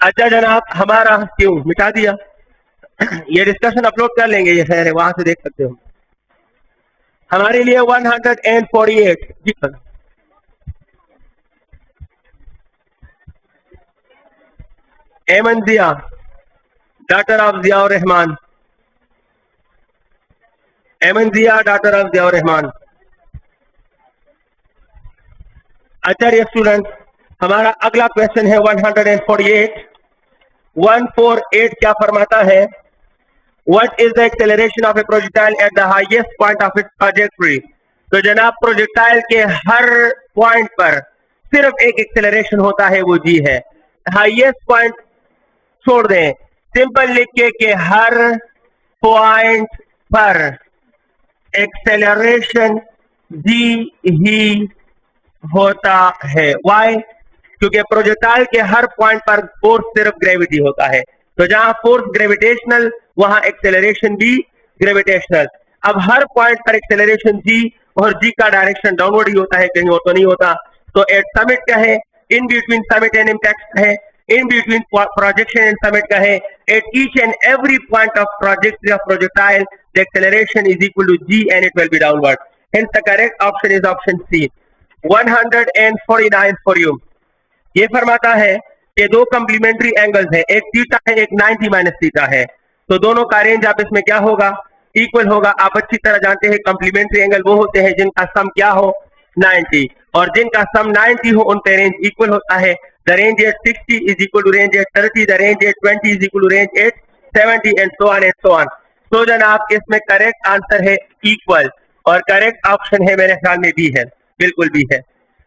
अच्छा जनाब, हमारा क्यों मिटा दिया? ये डिस्कशन अपलोड कर लेंगे, ये खैर है, वहां से देख सकते हो। हमारे लिए 148 जी सर। एमन जिया, डॉक्टर ऑफ जियाउर रहमान। एमन जिया, डॉक्टर ऑफ जियाउर रहमान। अच्छा स्टूडेंट, हमारा अगला क्वेश्चन है 148। 148 क्या फरमाता है? What is the acceleration of A projectile at the highest point of its trajectory? तो जनाब, प्रोजेक्टाइल के हर पॉइंट पर सिर्फ एक एक्सेलरेशन होता है, वो जी है। हाईएस्ट पॉइंट छोड़ दें, सिंपल लिख के हर पॉइंट पर एक्सेलरेशन जी ही होता है। वाई? क्योंकि प्रोजेक्टाइल के हर पॉइंट पर फोर्स सिर्फ ग्रेविटी होता है। तो जहां फोर्स ग्रेविटेशनल, वहां एक्सेलरेशन भी ग्रेविटेशनल। अब हर पॉइंट पर एक्सेलरेशन जी, और जी का डायरेक्शन डाउनवर्ड ही होता है, कहीं और तो नहीं होता। तो एट समिट का है, in between summit and impact है, in between projection and summit का है। At each and every point of projectile the acceleration is equal to g and it will be downward. Hence the correct option is option C. 149 for you. ये फरमाता है कि दो complementary angles हैं, एक theta है, एक 90 माइनस थीटा है। तो दोनों का रेंज आप इसमें क्या होगा? इक्वल होगा। आप अच्छी तरह जानते हैं कम्प्लीमेंट्री एंगल वो होते हैं जिनका सम क्या हो? 90, और जिनका सम 90 हो उन पे रेंज इक्वल होता है। The range at 60 is equal to range at 30, the range at 20 is equal to range at 70 and so on and so on. तो जनाब, इसमें करेक्ट आंसर है इक्वल, और करेक्ट ऑप्शन है मेरे ख्याल में भी है, बिल्कुल भी है।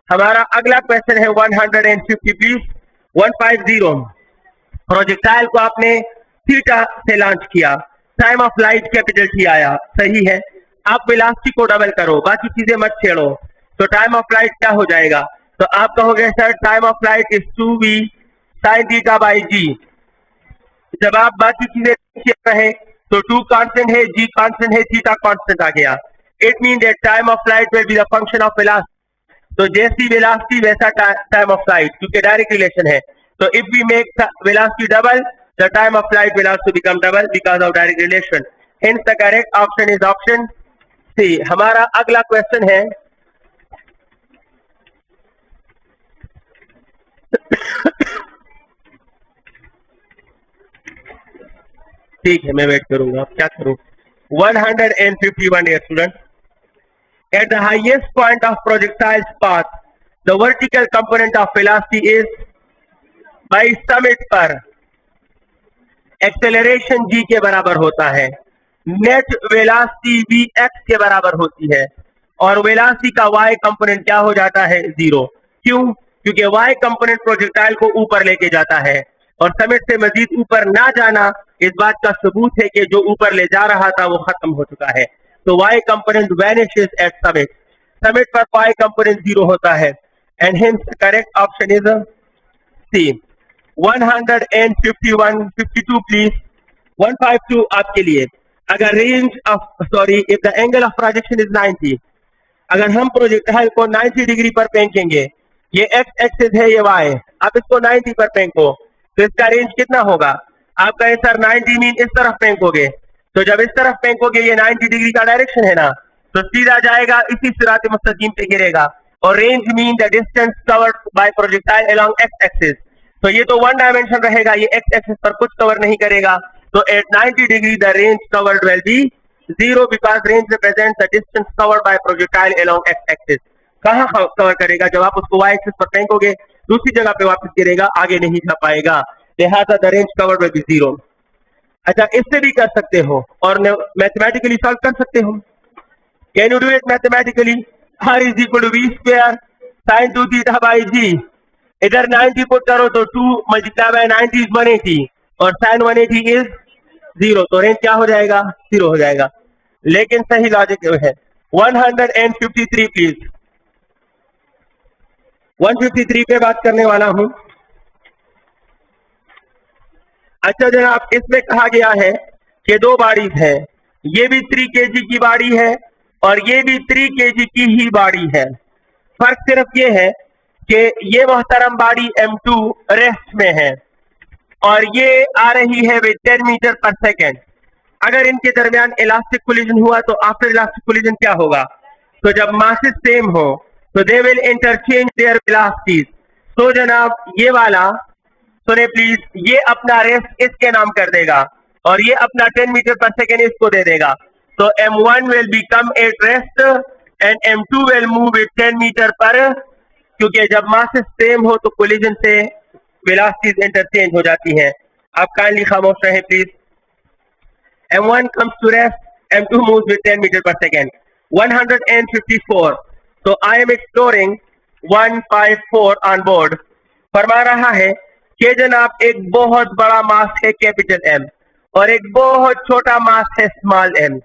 हमारा अगला क्वेश्चन है 150 प्लीज। 150। प्रोजेक्टाइल को आपने थीटा से लॉन्च किया, time of flight capital T आया, सही है। आप वेलोसिटी को डबल करो, बाकी चीजें मत छेड़ो। तो टाइम ऑफ फ्लाइट क्या हो जाएगा? तो आप कहोगे sir time of flight is 2v sin theta by g. जब आप बाकी चीजें छेड़ रहे तो 2 कांस्टेंट है, जी कांस्टेंट है, थीटा कांस्टेंट आ गया। It mean that time of flight will be the function of velocity. तो जैसी वेलोसिटी वैसा टाइम ऑफ फ्लाइट, क्योंकि डायरेक्ट रिलेशन है। तो if we make velocity double, the time of flight will also become double because of direct relation. Hence the correct option is option C. हमारा अगला question है ठीक है, मैं वेट करूंगा, अब क्या करूं। 151 dear student. At the highest point of projectile's path, the vertical component of velocity is by summit पर एक्सेलरेशन जी के बराबर होता है, नेट वेलोसिटी वी एक्स के बराबर होती है, और वेलोसिटी का वाई कंपोनेंट क्या हो जाता है? 0। क्यों? क्योंकि वाई कंपोनेंट प्रोजेक्टाइल को ऊपर लेके जाता है, और समिट से मजीद ऊपर ना जाना इस बात का सबूत है कि जो ऊपर ले जा रहा था वो खत्म हो चुका है। तो y component vanishes at summit. Summit पर वाई कंपोनेंट 0 होता है, and hence correct option is C. 152 please. 152 आपके लिए। अगर range of if the angle of projection is 90, अगर हम प्रोजेक्टाइल को 90 डिग्री पर फेंकेंगे, ये एक्स एक्सिस है, ये वाई, आप इसको 90 पर फेंको तो इसका रेंज कितना होगा? आप कहें सर 90 मीन इस तरफ फेंकोगे, तो जब इस तरफ फेंकोगे ये 90 डिग्री का डायरेक्शन है ना, तो सीधा जाएगा इसी सिरात मुस्तकीम पे गिरेगा। और range mean the distance covered by projectile along x axis. तो ये तो वन डायमेंशन रहेगा, ये एक्स एक्सिस पर कुछ कवर नहीं करेगा। तो at 90 degree the range covered will be 0 because range represents the distance covered by projectile along x axis. कहां कवर करेगा? जब आप उसको वाई एक्सिस पर फेंकोगे दूसरी जगह पे वापस गिरेगा, आगे नहीं जा पाएगा, लिहाजा the range covered will be 0। अच्छा, इससे भी कर सकते हो और मैथमेटिकली सॉल्व कर सकते हो। Can you do it mathematically? r is equal to v square sin 2 theta by g. इधर 90 पुट करो तो 2 मल्टीप्लाई बाय 90 इज 180, और sin 180 इज 0, तो रेंज क्या हो जाएगा? 0 हो जाएगा। लेकिन सही लॉजिक है। 153 प्लीज। 153 पे बात करने वाला हूं। अच्छा जनाब, इसमें कहा गया है कि दो बाड़ीज है, ये भी 3 kg की बाड़ी है और ये भी 3 kg की ही बाड़ी है। फर्क सिर्फ ये है कि ये मोहतरम बाड़ी M2 रेस्ट में है, और ये आ रही है विद 10 मीटर पर सेकेंड। अगर इनके दरमियान इलास्टिक कोलिजन हुआ तो आफ्टर इलास्टिक कोलिजन क्या होगा? तो जब मासेस सेम हो तो they will interchange there velocities. तो जनाब ये वाला सुने प्लीज, ये अपना रेस्ट इसके नाम कर देगा और ये अपना 10 मीटर पर सेकेंड इसको दे देगा। तो m1 will become at rest and m2 will move with 10 metre पर, क्योंकि जब मासेस सेम हो तो कोलिजन से वेलोसिटीज इंटरचेंज हो जाती हैं। आप काइंडली खामोश रहें please. m1 comes to rest, m2 moves with 10 meter per second. 154. तो I am exploring 154 on board। फरमा रहा है कि जनाब एक बहुत बड़ा मास है कैपिटल M और एक बहुत छोटा मास है स्मॉल m।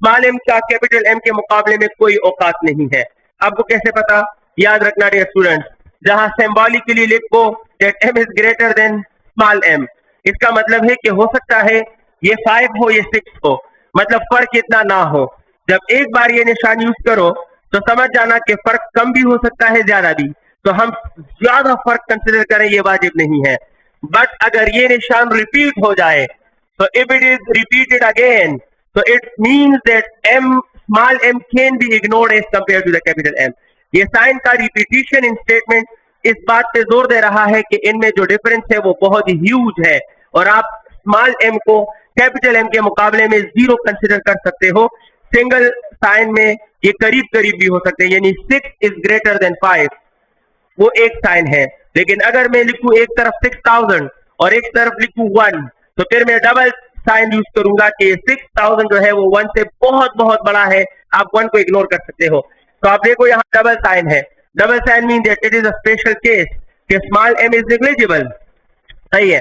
स्मॉल m का कैपिटल M के मुकाबले में कोई औकात नहीं है। आपको कैसे पता? याद रखना डियर स्टूडेंट्स, जहां सिंबॉलिकली लिखो that m is greater than small m, इसका मतलब है कि हो सकता है ये 5 हो ये 6 हो, मतलब फर्क इतना ना हो। जब एक बार ये निशान यूज करो तो समझ जाना कि फर्क कम भी हो सकता है ज्यादा भी, तो हम ज्यादा फर्क कंसिडर करें ये वाजिब नहीं है। बट अगर ये निशान रिपीट हो जाए तो if it is repeated again तो it means that m small m can be ignored as compare to the capital M। ये साइन का रिपीटिशन इन स्टेटमेंट इस बात पे जोर दे रहा है कि इनमें जो डिफरेंस है वो बहुत ही ह्यूज है और आप स्मॉल m को कैपिटल M के मुकाबले में जीरो कंसिडर कर सकते हो। सिंगल साइन में ये करीब करीब भी हो सकते हैं, यानी 6 इज ग्रेटर देन 5, वो एक साइन है। लेकिन अगर मैं लिखूं एक तरफ 6000 और एक तरफ लिखूं 1, तो फिर मैं डबल साइन यूज करूंगा कि 6000 जो है वो 1 से बहुत बहुत बड़ा है, आप 1 को इग्नोर कर सकते हो। तो आप देखो यहाँ डबल साइन है। Double sign mean that it is a special case कि स्मॉल m इज नेग्लिजिबल। सही है।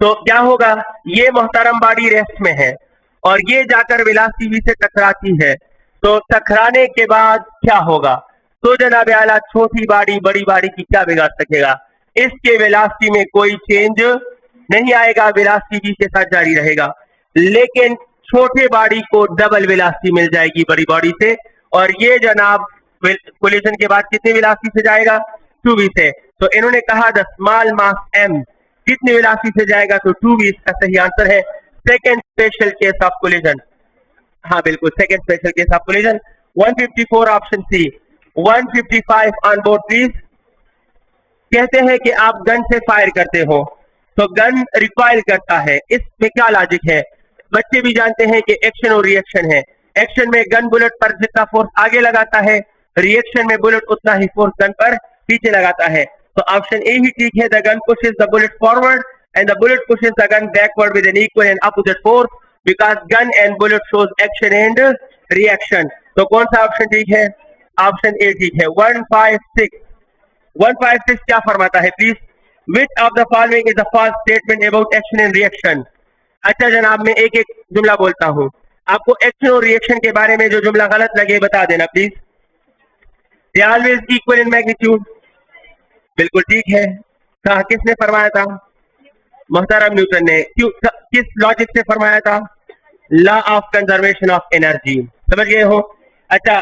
तो क्या होगा? ये मोहतरम बॉडी रेस्ट में है और ये जाकर वेलोसिटी v से टकराती है, तो टकराने के बाद क्या होगा? तो जनाब आला छोटी बॉडी बड़ी बॉडी की क्या बिगाड़ सकेगा? इसके वेलोसिटी में कोई चेंज नहीं आएगा, वेलोसिटी v के साथ जारी रहेगा। लेकिन छोटे बॉडी को डबल वेलोसिटी मिल जाएगी बड़ी बॉडी से, और ये जनाब कोलिजन के बाद कितनी वेलोसिटी से जाएगा? 2v से। तो इन्होंने कहा द स्मॉल मास m कितनी वेलोसिटी से जाएगा? तो 2v इसका सही आंसर है। Second special case of collision, हाँ बिल्कुल second special case of collision 154 option C. 155 on board please. कहते हैं कि आप गन से फायर करते हो तो गन रिकॉइल करता है, इसमें क्या लॉजिक है? बच्चे भी जानते हैं कि एक्शन और रिएक्शन है। एक्शन में गन बुलेट पर जितना फोर्स आगे लगाता है, रिएक्शन में बुलेट उतना ही फोर्स गन पर पीछे लगाता है। तो ऑप्शन ए ही ठीक है, the gun pushes the bullet forward and the bullet pushes the gun backward with an equal and opposite force because gun and bullet shows action and reaction। तो कौन सा ऑप्शन ठीक है? ऑप्शन ए ठीक है। 156 क्या फरमाता है please? Which of the following is a false statement about action and reaction? अच्छा जनाब, मैं एक एक जुमला बोलता हूँ, आपको एक्शन और रिएक्शन के बारे में जो जुमला गलत लगे बता देना please. They always equal in magnitude, बिल्कुल ठीक है। कहा किसने फरमाया था? मोहतरम न्यूटन ने। क्यों, किस लॉजिक से फरमाया था? Law of conservation of energy. समझ गए हो? अच्छा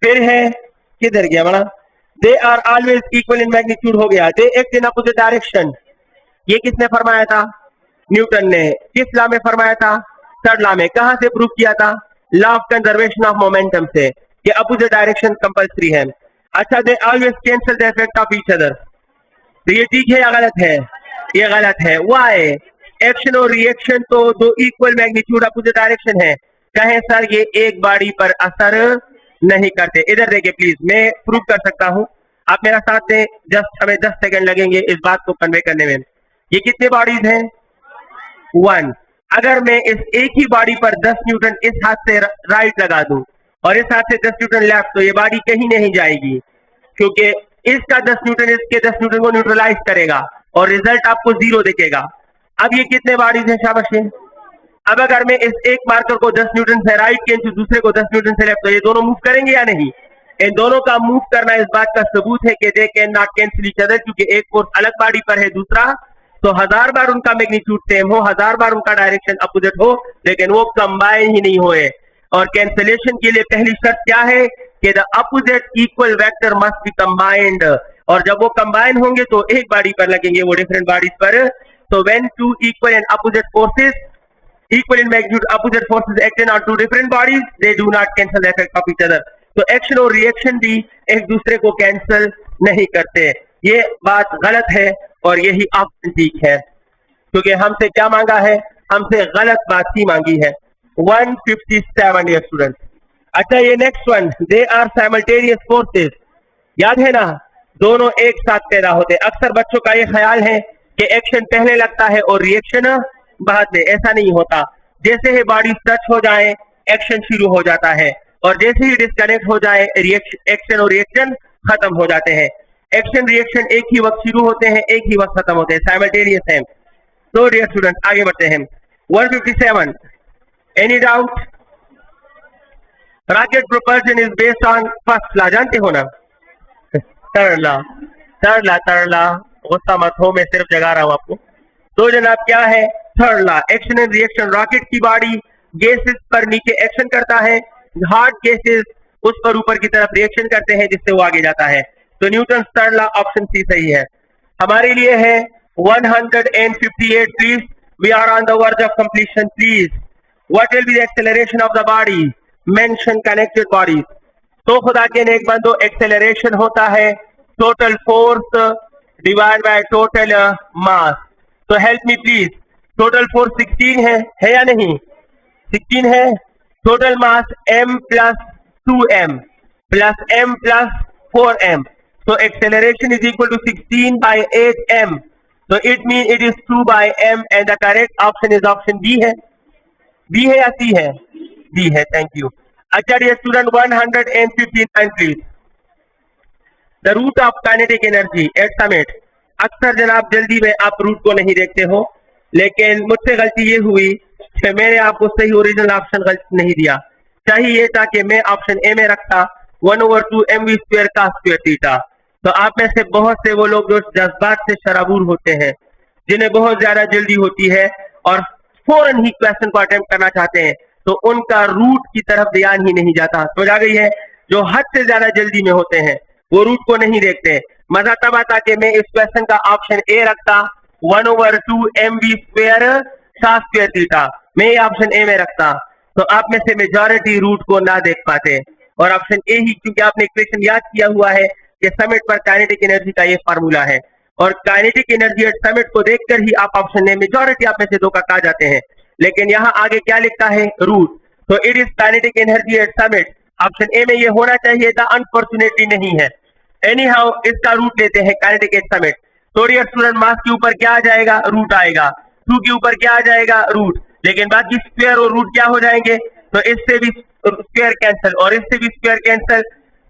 फिर है, किधर गया बड़ा? They are always equal in magnitude हो गया। They act in opposite direction, ये किसने फरमाया था? न्यूटन ने। किस लॉ में फरमाया था? थर्ड लॉ में। कहां से प्रूव किया था? Law of conservation of momentum से, कि अपोजिट डायरेक्शन कंपल्सरी है। अच्छा, they always cancel the effect of each other, तो ये ठीक है या गलत है? ये गलत है। वाई? एक्शन और रिएक्शन तो दो इक्वल मैग्नीट्यूड अपोजिट डायरेक्शन है, कहें सर ये एक बॉडी पर असर नहीं करते। इधर देखिए प्लीज, मैं प्रूव कर सकता हूं, आप मेरा साथ दें, जस्ट हमें 10 सेकंड लगेंगे इस बात को कन्वे करने में। ये कितने बॉडीज हैं? 1। अगर मैं इस एक ही बॉडी पर 10 न्यूटन इस हाथ से राइट लगा दूं और इस हाथ से 10 न्यूटन लेफ्ट, तो ये बॉडी कहीं नहीं जाएगी, क्योंकि इसका 10 न्यूटन इसके 10 न्यूटन को न्यूट्रलाइज करेगा और रिजल्ट आपको 0 दिखेगा। अब ये कितने बॉडीज हैं? शाबाश। अब अगर मैं इस एक मार्कर को 10 न्यूटन से राइट के दूसरे को 10 न्यूटन से लेफ्ट, तो ये दोनों मूव करेंगे या नहीं? इन दोनों का मूव करना इस बात का सबूत है कि they can not cancel each other, क्योंकि एक फोर्स अलग बॉडी पर है, दूसरा तो 1000 बार उनका मैग्नीट्यूड सेम हो, 1000 बार उनका डायरेक्शन अपोजिट हो, लेकिन वो कंबाइन ही नहीं हुए। और कैंसिलेशन के लिए पहली शर्त क्या है? कि the opposite equal vector must be combined, और जब वो कंबाइन होंगे तो एक बॉडी पर लगेंगे, वो डिफरेंट बॉडीज पर So when two equal and opposite forces, equal in magnitude opposite forces acting on two different bodies, they do not cancel the effect of each other. तो एक्शन और reaction भी एक दूसरे को कैंसिल नहीं करते. ये बात गलत है और यही ऑप्शन ठीक है, क्योंकि हमसे क्या मांगा है, हमसे गलत बात ही मांगी है. 157 डियर स्टूडेंट. अच्छा, ये next one, they are simultaneous forces. याद है ना, दोनों एक साथ पैदा होते. अक्सर बच्चों का ये ख्याल है कि एक्शन पहले लगता है और रिएक्शन बाद में. ऐसा नहीं होता. जैसे ही बॉडी टच हो जाए एक्शन शुरू हो जाता है, और जैसे ही डिस्कनेक्ट हो जाए एक्शन और रिएक्शन खत्म हो जाते हैं. एक्शन रिएक्शन एक ही वक्त शुरू होते हैं, एक ही वक्त खत्म होते हैं, साइमल्टेनियस है. तो डियर स्टूडेंट आगे बढ़ते हैं. 157. Any doubt? Rocket propulsion is based on first law. जानते हो ना, थर्ड लॉ. गुस्सा मत हो, मैं सिर्फ जगा रहा हूं आपको. तो जनाब क्या है third law? Action and reaction. Rocket की बॉडी गैसेस पर नीचे एक्शन करता है, हॉट गैसेस उस पर ऊपर की तरफ रिएक्शन करते हैं, जिससे वो आगे जाता है. तो Newton third law option C सही है. हमारे लिए है 158. Please, we are on the verge of completion. Please, what will be the acceleration of the body? Mention connected bodies. तो खुदा के नेक बंदो, एक्सेलरेशन होता है total force divide by total mass. तो help me please. Total force 16 है या नहीं? 16 है. Total mass m plus 2m plus m plus 4m. So acceleration is equal to 16 by 8m. So it means it is 2 by m, and the correct option is option B है. B है या C है? B है. Thank you. अच्छा dear student, 159 please. The root of kinetic energy at summit. अक्सर जनाब जल्दी में आप रूट को नहीं देखते हो, लेकिन मुझसे गलती ये हुई कि मैंने आपको सही ओरिजिनल ऑप्शन गलत नहीं दिया. चाहिए था कि मैं ऑप्शन ए में रखता 1/2 mv² का स्क्वायर थीटा. तो आप में से बहुत से वो लोग जो जज्बात से शराबूर होते हैं, जिन्हें बहुत ज्यादा जल्दी होती है और फौरन ही क्वेश्चन को अटेम्प्ट करना चाहते हैं, तो उनका रूट की तरफ ध्यान ही नहीं जाता. समझ आ गई है? जो हद से ज्यादा जल्दी में होते हैं वो रूट को नहीं देखते. मजा तब आता कि मैं इस क्वेश्चन का ऑप्शन ए रखता 1/2 mv² का स्क्वायर थीटा. मैं ये ऑप्शन ए में रखता, तो आप में से मेजॉरिटी रूट को ना देख पाते, और ऑप्शन ए ही, क्योंकि आपने इक्वेशन याद किया हुआ है कि समिट पर काइनेटिक एनर्जी का ये फार्मूला है, और काइनेटिक एनर्जी एट समिट को देखकर ही आप ऑप्शन ए, मेजॉरिटी आप में से दो का कहा जाते हैं. लेकिन यहाँ आगे क्या लिखा है? रूट. तो it is kinetic energy at summit. Option A में ये होना चाहिए था, अनफॉर्चुनेटली नहीं है. एनी हाउ इसका रूट लेते हैं काइनेटिक एट समिट. तो डियर स्टूडेंट, मास के ऊपर क्या आ जाएगा? रूट आएगा. 2 के ऊपर क्या आ जाएगा? रूट. लेकिन बाकी स्क्वायर और रूट क्या हो जाएंगे? तो इससे भी स्क्वायर कैंसिल और इससे भी स्क्वायर कैंसिल.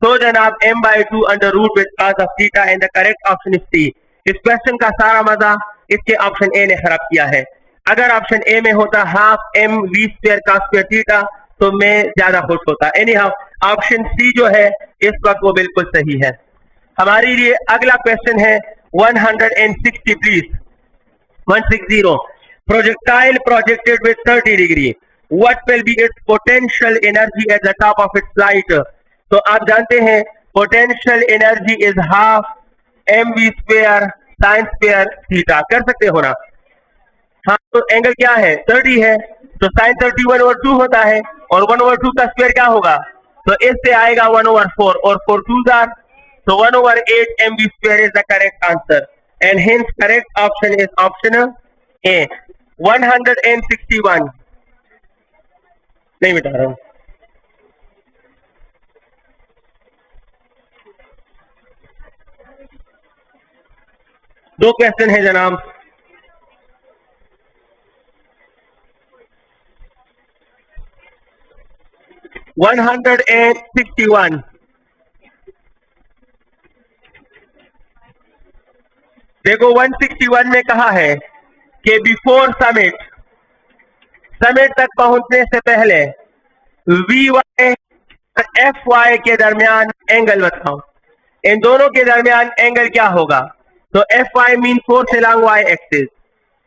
तो जनाब m/2 under root with cos of theta, and the correct option is C. इस क्वेश्चन का सारा मजा इसके ऑप्शन ए ने खराब किया है. अगर ऑप्शन ए में होता हाफ mv² का स्क्वायर थीटा, तो मैं ज्यादा खुश होता. एनी हाउ ऑप्शन सी जो है इस वक्त वो बिल्कुल सही है. हमारे लिए अगला क्वेश्चन है 160 please. 160. Projectile projected with 30 degree. What will be its potential energy at the top of its flight? तो आप जानते हैं potential energy is half mv² sin square theta. कर सकते हो ना? हाँ, तो एंगल क्या है? 30 है, तो sin 30 1/2 होता है, और 1/2 का स्क्वायर क्या होगा? तो इससे आएगा 1/4, और 4 2s are, so 1/8 mv² is the correct answer, and hence correct option is option A. 161 नहीं मिटा रहा हूं. दो क्वेश्चन है जनाब. वन 161. देखो 161 में कहा है कि बिफोर समिट, समिट तक पहुंचने से पहले वी वाई और एफ वाई के दरमियान एंगल बताओ. इन दोनों के दरमियान एंगल क्या होगा? तो F y mean force along y axis,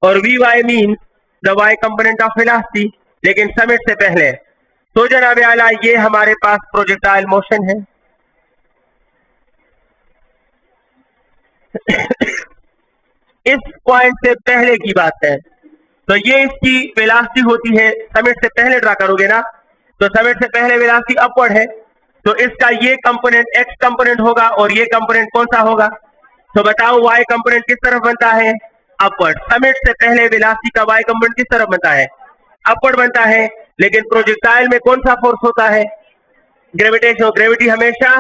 और v y mean the y component of velocity, लेकिन समिट से पहले. तो जनाब आला, ये हमारे पास प्रोजेक्टाइल मोशन है. इस पॉइंट से पहले की बात है। तो ये इसकी वेलोसिटी होती है, समिट से पहले ड्रा करोगे ना, तो समिट से पहले वेलोसिटी अपवर्ड है, तो इसका ये कंपोनेंट एक्स कंपोनेंट होगा और ये कंपोनेंट कौन सा होगा? तो बताओ वाई कंपोनेंट किस तरफ बनता है? अपवर्ड। समिट से पहले वेलोसिटी का वाई कंपोनेंट किस तरफ बनता है? अपवर्ड बनता है। लेकिन प्रोजेक्टाइल में कौन सा फोर्स होता है? ग्रेविटेशनल, ग्रेविटी हमेशा,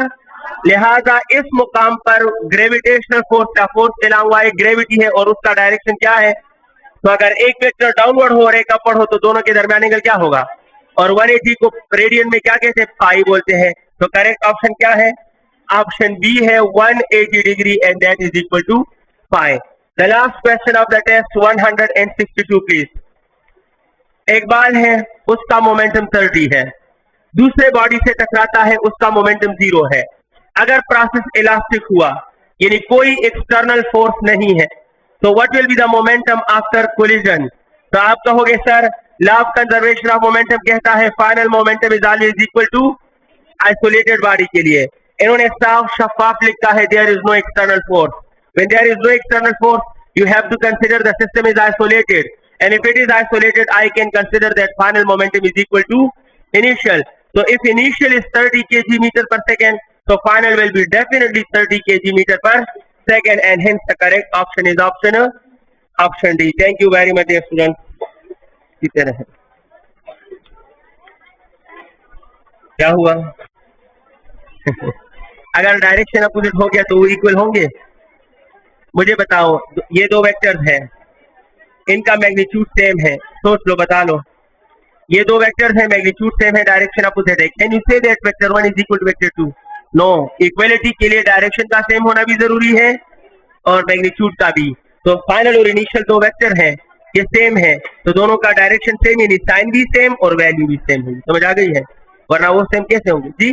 लिहाजा इस मुकाम पर ग्रेविटेशनल फोर्स का फोर्स अलोंग वाई ग्रेविटी है और उसका डायरेक्शन क्या है? तो अगर एक वेक्टर डाउनवर्ड हो और एक अपवर्ड हो तो दोनों के दरमियान एंगल क्या होगा? और 180 को रेडियन में क्या कहते हैं? पाई बोलते हैं। तो करेक्ट ऑप्शन क्या है? ऑप्शन बी है 180 degree and that is equal to pi. The last question of the test 162 please. एक बॉल है, उसका मोमेंटम 30 है, दूसरे बॉडी से टकराता है, उसका मोमेंटम 0 है। अगर प्रोसेस इलास्टिक हुआ यानी कोई एक्सटर्नल फोर्स नहीं है, तो what will be the momentum after collision? तो आप कहोगे sir law of conservation of momentum कहता है final momentum is always equal to isolated body के लिए। इन्होंने साफ शफाफ लिखा है there is no external force. When there is no external force you have to consider the system is isolated, and if it is isolated I can consider that final momentum is equal to initial. So if initial is 30 kg meter per second, so final will be definitely 30 kg meter per second, and hence the correct option is option D. Thank you very much dear students. जीते रहे। क्या हुआ? अगर direction opposite हो गया तो वो equal होंगे? मुझे बताओ, ये दो वेक्टर्स हैं, इनका मैग्नीट्यूड सेम है, सोच लो, बता लो। ये दो वेक्टर्स हैं, मैग्नीट्यूड सेम है, डायरेक्शन अपोजिट है। Can you say that vector 1 is equal to vector 2? No, equality के लिए डायरेक्शन का सेम होना भी जरूरी है और मैग्नीट्यूड का भी। तो फाइनल और इनिशियल दो वेक्टर हैं, ये सेम है, तो दोनों का डायरेक्शन सेम, यानी साइन भी सेम और वैल्यू भी सेम होगी। समझ आ गई है? वरना वो सेम कैसे होंगे जी?